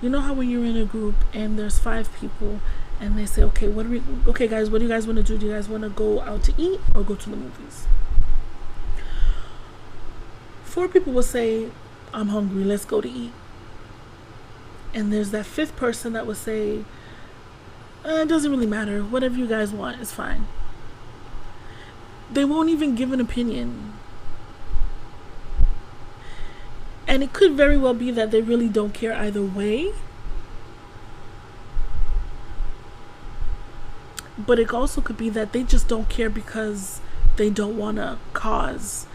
You know how when you're in a group and there's 5 people and they say, okay guys, what do you guys want to do? Do you guys want to go out to eat or go to the movies? 4 people will say, I'm hungry, let's go to eat. And there's that 5th person that will say, it doesn't really matter, whatever you guys want is fine. They won't even give an opinion. And it could very well be that they really don't care either way. But it also could be that they just don't care because they don't want to cause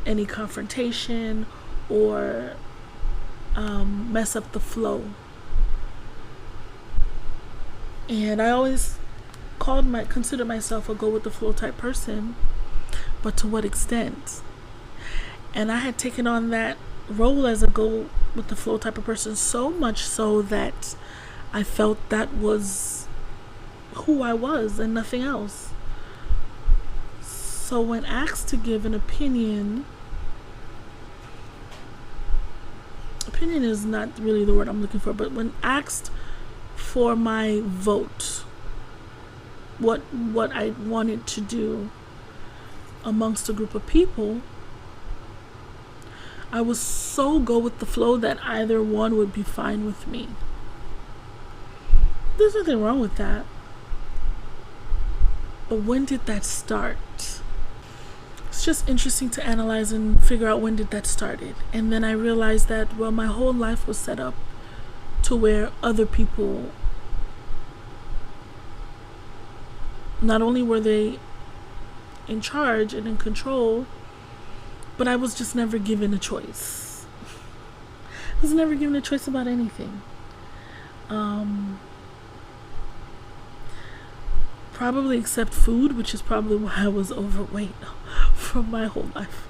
any confrontation or mess up the flow. And I always consider myself a go with the flow type person, but to what extent? And I had taken on that role as a go with the flow type of person so much so that I felt that was who I was and nothing else. So when asked to give an opinion is not really the word I'm looking for, but when asked for my vote, what I wanted to do amongst a group of people, I was so go with the flow that either one would be fine with me. There's nothing wrong with that. But when did that start? It's just interesting to analyze and figure out when did that started. And then I realized that, well, my whole life was set up to where other people, not only were they in charge and in control, but I was just never given a choice. I was never given a choice about anything. Probably except food, which is probably why I was overweight for my whole life.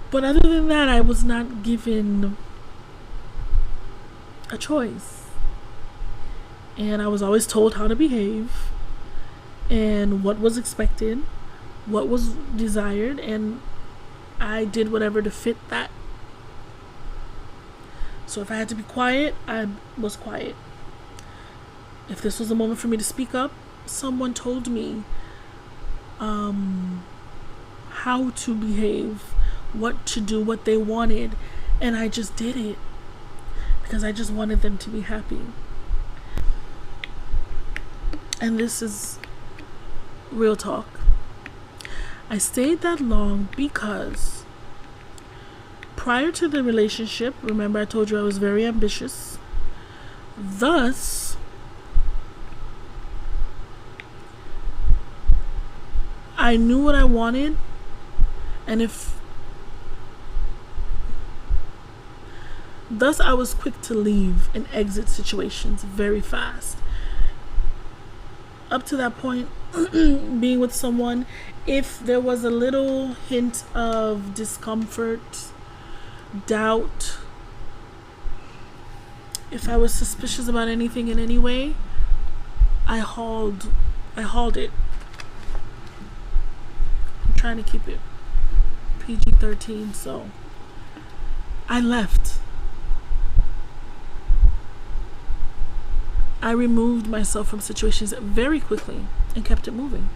But other than that, I was not given a choice. And I was always told how to behave and what was expected, what was desired, and I did whatever to fit that. So if I had to be quiet, I was quiet. If this was a moment for me to speak up, someone told me how to behave, what to do, what they wanted, and I just did it because I just wanted them to be happy. And this is real talk. I stayed that long because prior to the relationship, remember I told you I was very ambitious. Thus, I knew what I wanted, and thus I was quick to leave and exit situations very fast. Up to that point, being with someone, if there was a little hint of discomfort, doubt, if I was suspicious about anything in any way, I hauled it. I'm trying to keep it PG-13, so I left. I removed myself from situations very quickly and kept it moving,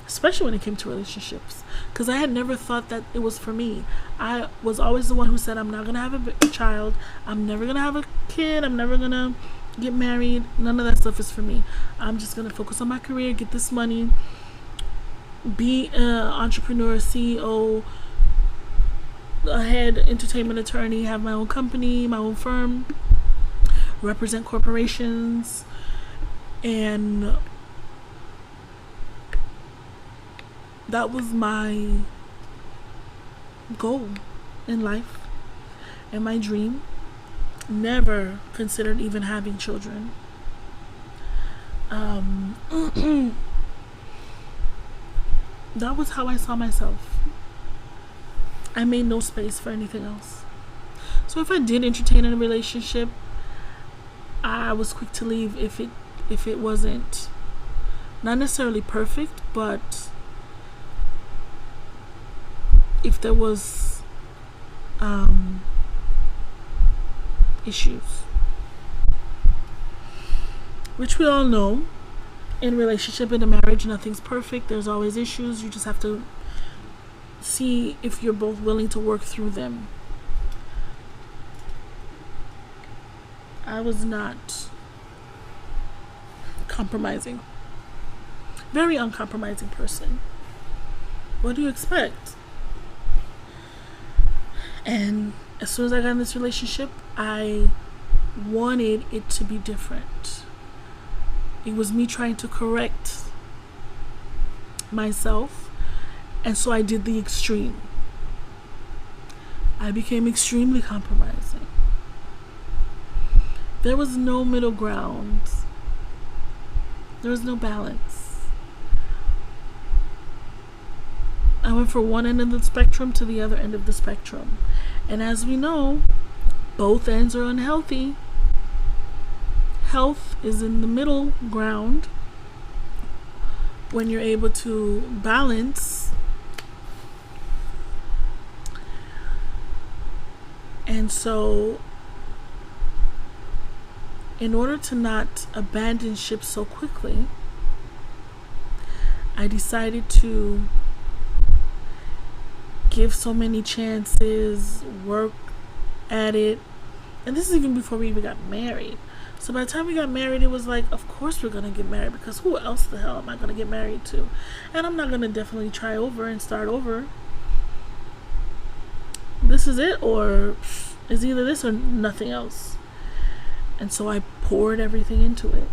especially when it came to relationships, because I had never thought that it was for me. I was always the one who said, I'm not going to have a child, I'm never going to have a kid, I'm never going to get married. None of that stuff is for me. I'm just gonna focus on my career, get this money, be an entrepreneur, CEO, a head entertainment attorney, have my own company, my own firm, represent corporations, and that was my goal in life and my dream. Never considered even having children. That was how I saw myself. I made no space for anything else. So if I did entertain in a relationship, I was quick to leave if it wasn't not necessarily perfect, but if there was issues, which we all know. In a relationship, in a marriage, nothing's perfect. There's always issues. You just have to see if you're both willing to work through them. I was not compromising. Very uncompromising person. What do you expect? And as soon as I got in this relationship, I wanted it to be different. It was me trying to correct myself, and so I did the extreme. I became extremely compromising. There was no middle ground. There was no balance. I went from one end of the spectrum to the other end of the spectrum. And as we know, both ends are unhealthy. Health is in the middle ground when you're able to balance. And so, in order to not abandon ship so quickly, I decided to give so many chances, work at it. And this is even before we even got married. So by the time we got married, it was like, of course we're going to get married, because who else the hell am I going to get married to? And I'm not going to definitely try over and start over. This is it, or it's either this or nothing else. And so I poured everything into it.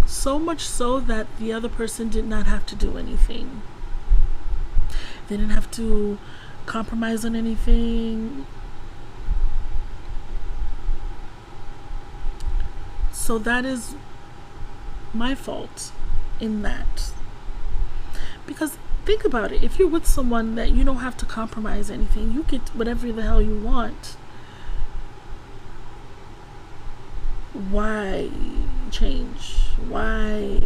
So much so that the other person did not have to do anything. They didn't have to compromise on anything. So that is my fault in that. Because think about it. If you're with someone that you don't have to compromise anything, you get whatever the hell you want. Why change? Why?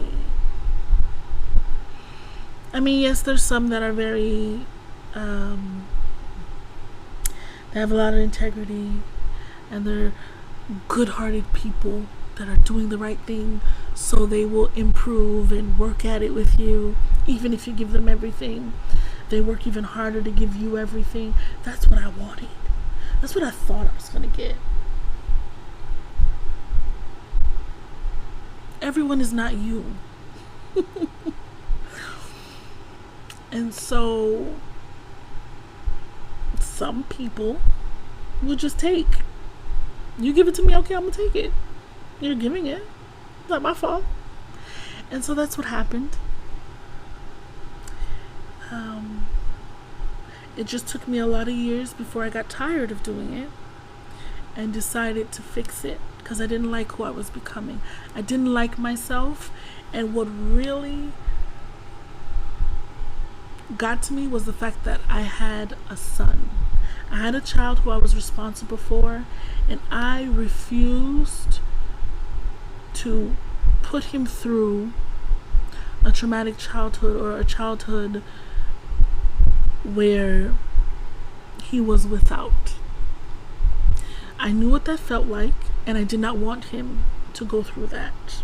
I mean, yes, there's some that are very, they have a lot of integrity, and they're good-hearted people that are doing the right thing, so they will improve and work at it with you. Even if you give them everything, they work even harder to give you everything. That's what I wanted. That's what I thought I was going to get. Everyone is not you. And so some people will just take. You give it to me, okay, I'm going to take it. You're giving it. It's not my fault. And so that's what happened. It just took me a lot of years before I got tired of doing it and decided to fix it, because I didn't like who I was becoming. I didn't like myself, and what really got to me was the fact that I had a son. I had a child who I was responsible for, and I refused to put him through a traumatic childhood, or a childhood where he was without. I knew what that felt like, and I did not want him to go through that.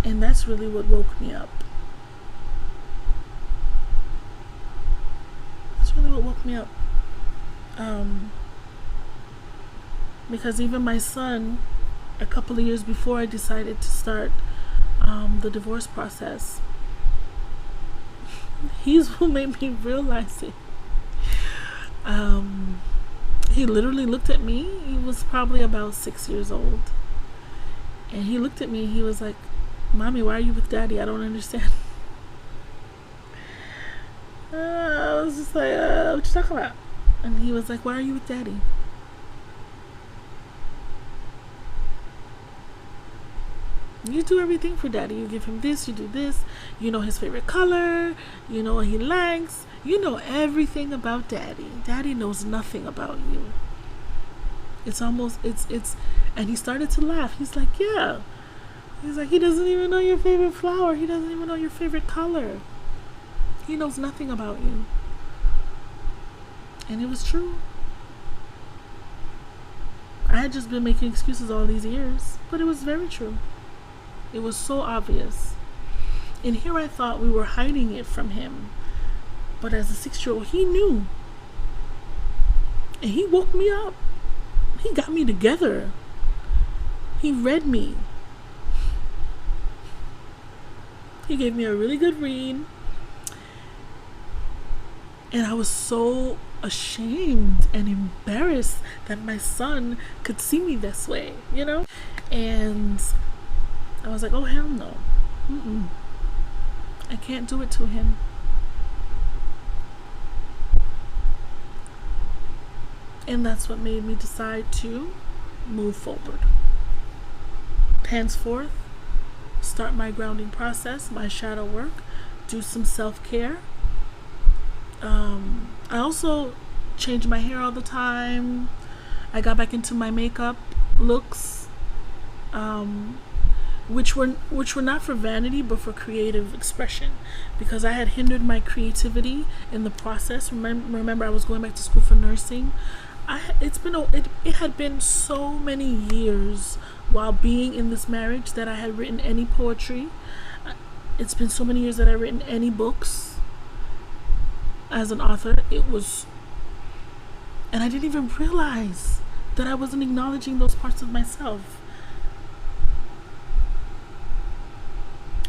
And that's really what woke me up. That's really what woke me up. Because even my son, a couple of years before I decided to start the divorce process, he's who made me realize it. He literally looked at me. He was probably about 6 years old. And he looked at me. He was like, "Mommy, why are you with Daddy? I don't understand." I was just like, what you talking about? And he was like, "Why are you with Daddy?" You do everything for Daddy. You give him this, you do this. You know his favorite color. You know what he likes. You know everything about Daddy. Daddy knows nothing about you. It's almost, and he started to laugh. He's like, "Yeah." He's like, "He doesn't even know your favorite flower. He doesn't even know your favorite color. He knows nothing about you." And it was true. I had just been making excuses all these years, but it was very true. It was so obvious. And here I thought we were hiding it from him. But as a 6-year-old, he knew. And he woke me up. He got me together. He read me. He gave me a really good read. And I was so ashamed and embarrassed that my son could see me this way, you know? And I was like, oh, hell no. I can't do it to him. And that's what made me decide to move forward. Henceforth, start my grounding process, my shadow work, do some self-care. I also change my hair all the time. I got back into my makeup looks, which were not for vanity but for creative expression, because I had hindered my creativity in the process. Remember, I was going back to school for nursing. It had been so many years while being in this marriage that I had written any poetry. It's been so many years that I've written any books as an author. And I didn't even realize that I wasn't acknowledging those parts of myself.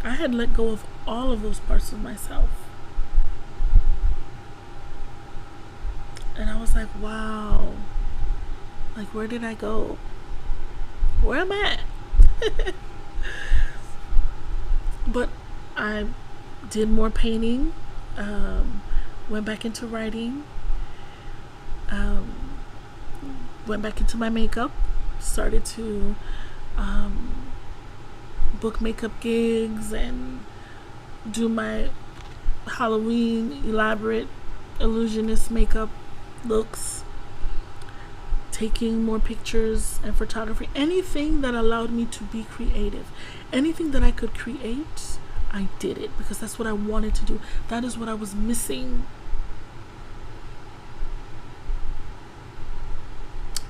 I had let go of all of those parts of myself. And I was like, wow, like, where did I go? Where am I at? But I did more painting, went back into writing, went back into my makeup, started to book makeup gigs and do my Halloween elaborate illusionist makeup looks, taking more pictures and photography, anything that allowed me to be creative, anything that I could create, I did it, because that's what I wanted to do. That is what I was missing.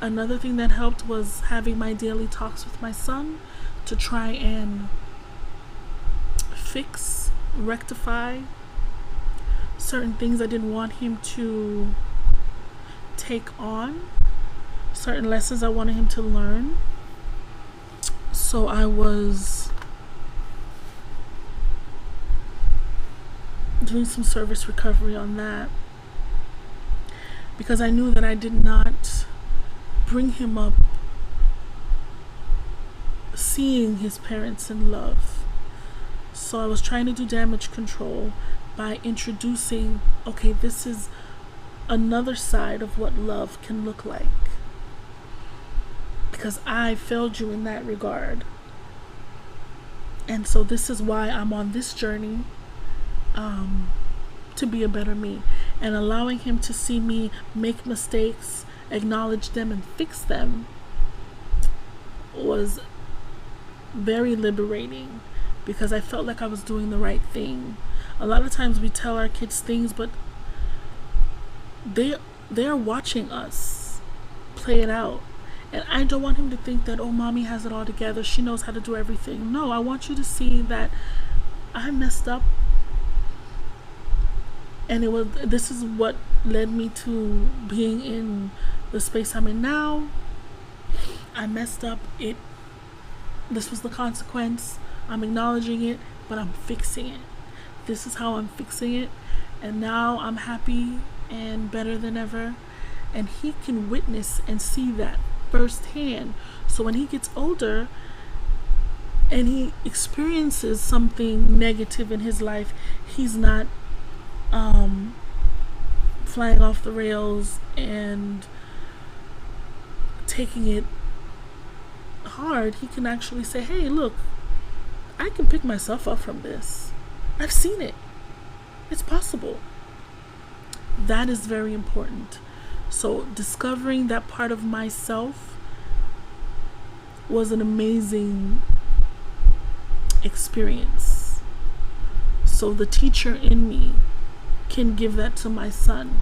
Another thing that helped was having my daily talks with my son to try and fix, rectify certain things I didn't want him to take on, certain lessons I wanted him to learn. So I was doing some service recovery on that, because I knew that I did not bring him up seeing his parents in love. So I was trying to do damage control by introducing, okay, this is another side of what love can look like, because I failed you in that regard. And so this is why I'm on this journey, to be a better me, and allowing him to see me make mistakes, acknowledge them, and fix them was very liberating, because I felt like I was doing the right thing. A lot of times we tell our kids things, but they're watching us play it out. And I don't want him to think that, oh, mommy has it all together, she knows how to do everything. No, I want you to see that I messed up, and this is what led me to being in the space I'm in now. I messed up. This was the consequence. I'm acknowledging it, but I'm fixing it. This is how I'm fixing it. And now I'm happy and better than ever. And he can witness and see that firsthand. So when he gets older and he experiences something negative in his life, he's not flying off the rails and taking it hard. He can actually say, hey, look, I can pick myself up from this. I've seen it. It's possible. That is very important. So discovering that part of myself was an amazing experience. So the teacher in me can give that to my son.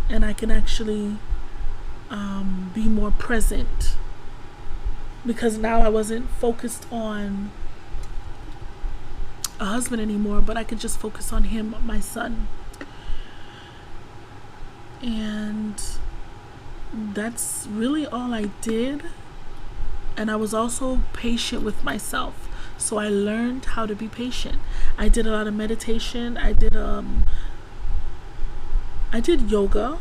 And I can actually be more present, because now I wasn't focused on a husband anymore, but I could just focus on him, my son. And that's really all I did. And I was also patient with myself. So I learned how to be patient. I did a lot of meditation. I did yoga.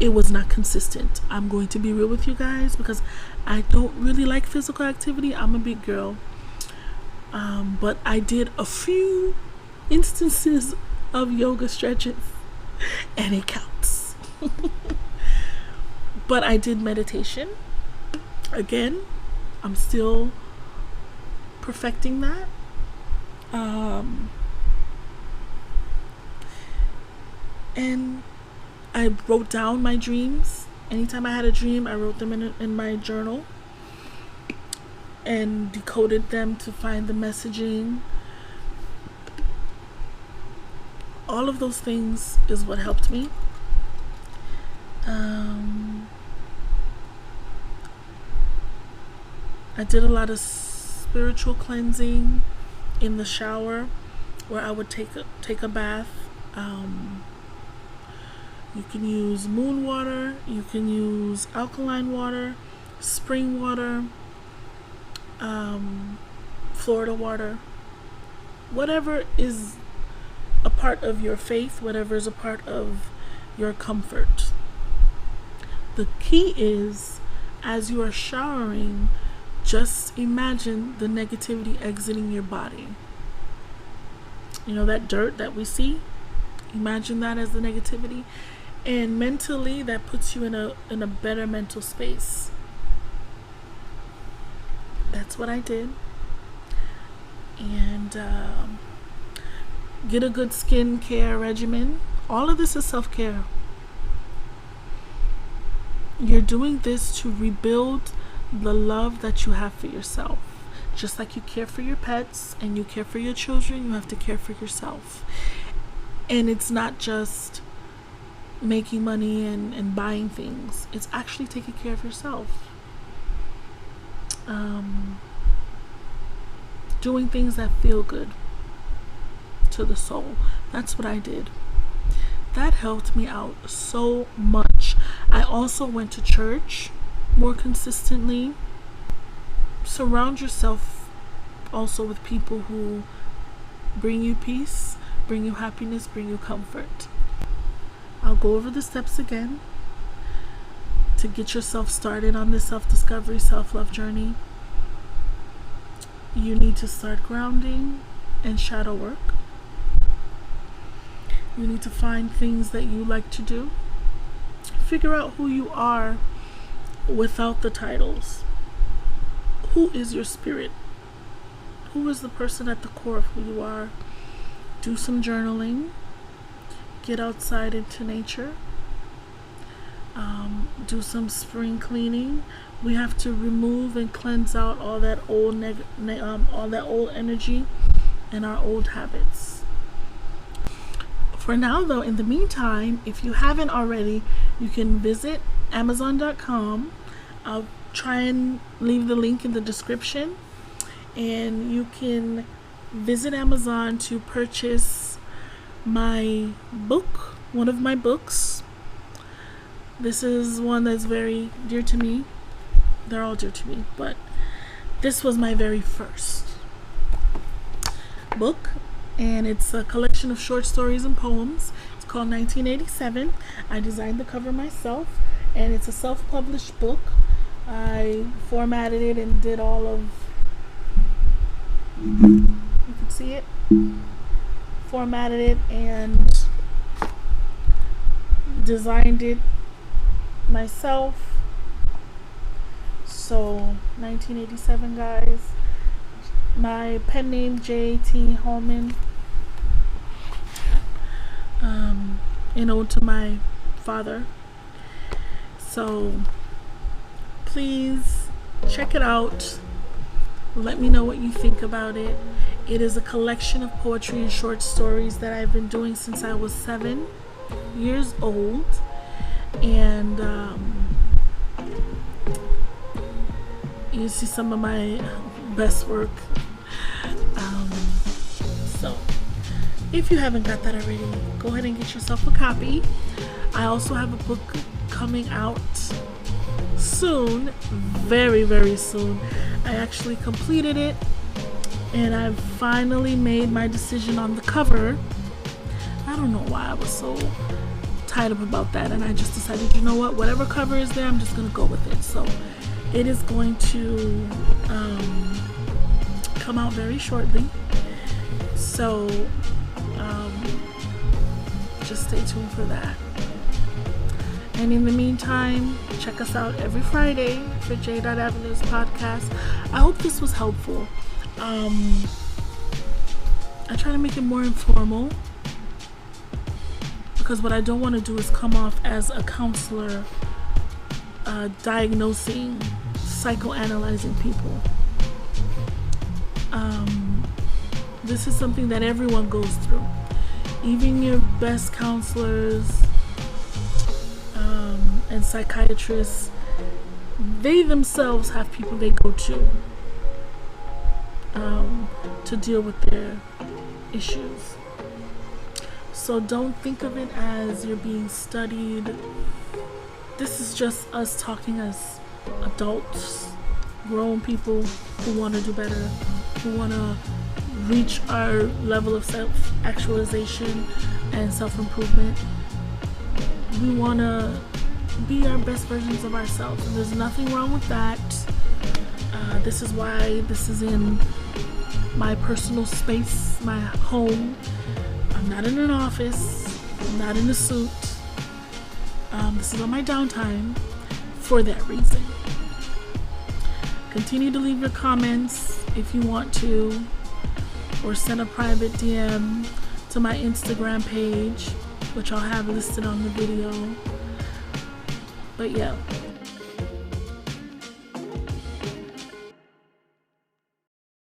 It was not consistent. I'm going to be real with you guys, because I don't really like physical activity. I'm a big girl. But I did a few instances of yoga stretches, and it counts. But I did meditation. Again, I'm still perfecting that. And I wrote down my dreams. Anytime I had a dream, I wrote them in my journal and decoded them to find the messaging. All of those things is what helped me. I did a lot of spiritual cleansing in the shower, where I would take a bath. You can use moon water, you can use alkaline water, spring water, Florida water, whatever is a part of your faith, whatever is a part of your comfort. The key is, as you are showering, just imagine the negativity exiting your body. You know, that dirt that we see? Imagine that as the negativity. And mentally, that puts you in a better mental space. That's what I did. And get a good skincare regimen. All of this is self-care. You're doing this to rebuild the love that you have for yourself. Just like you care for your pets and you care for your children, you have to care for yourself. And it's not just making money and buying things. It's actually taking care of yourself. Doing things that feel good to the soul. That's what I did. That helped me out so much. I also went to church more consistently. Surround yourself also with people who bring you peace, bring you happiness, bring you comfort. I'll go over the steps again to get yourself started on this self-discovery, self-love journey. You need to start grounding and shadow work. You need to find things that you like to do. Figure out who you are without the titles. Who is your spirit? Who is the person at the core of who you are? Do some journaling. Get outside into nature. Do some spring cleaning. We have to remove and cleanse out all that old all that old energy and our old habits. For now, though, in the meantime, if you haven't already, you can visit Amazon.com. I'll try and leave the link in the description, and you can visit Amazon to purchase my book, one of my books. This is one that's very dear to me. They're all dear to me, but this was my very first book, and it's a collection of short stories and poems. It's called 1987. I designed the cover myself, and it's a self-published book. I formatted it and did all of, you can see it, formatted it and designed it myself. So 1987, guys. My pen name J.T. Holman, in ode to my father. So please check it out. Let me know what you think about it. It is a collection of poetry and short stories that I've been doing since I was 7 years old. And you see some of my best work. So if you haven't got that already, go ahead and get yourself a copy. I also have a book coming out soon, very, very soon. I actually completed it, and I've finally made my decision on the cover. I don't know why I was so tied up about that, and I just decided, you know what, whatever cover is there, I'm just gonna go with it. So it is going to come out very shortly, so just stay tuned for that. And in the meantime, check us out every Friday for Jdot Avenue's podcast. I hope this was helpful. I try to make it more informal, because what I don't want to do is come off as a counselor diagnosing, psychoanalyzing people. This is something that everyone goes through. Even your best counselors and psychiatrists, they themselves have people they go to deal with their issues. So don't think of it as you're being studied. This is just us talking as adults, grown people who want to do better, who want to reach our level of self-actualization and self-improvement. We want to be our best versions of ourselves, and there's nothing wrong with that. This is why this is in my personal space, my home. I'm not in an office, I'm not in a suit. This is on my downtime for that reason. Continue to leave your comments if you want to, or send a private DM to my Instagram page, which I'll have listed on the video. But yeah,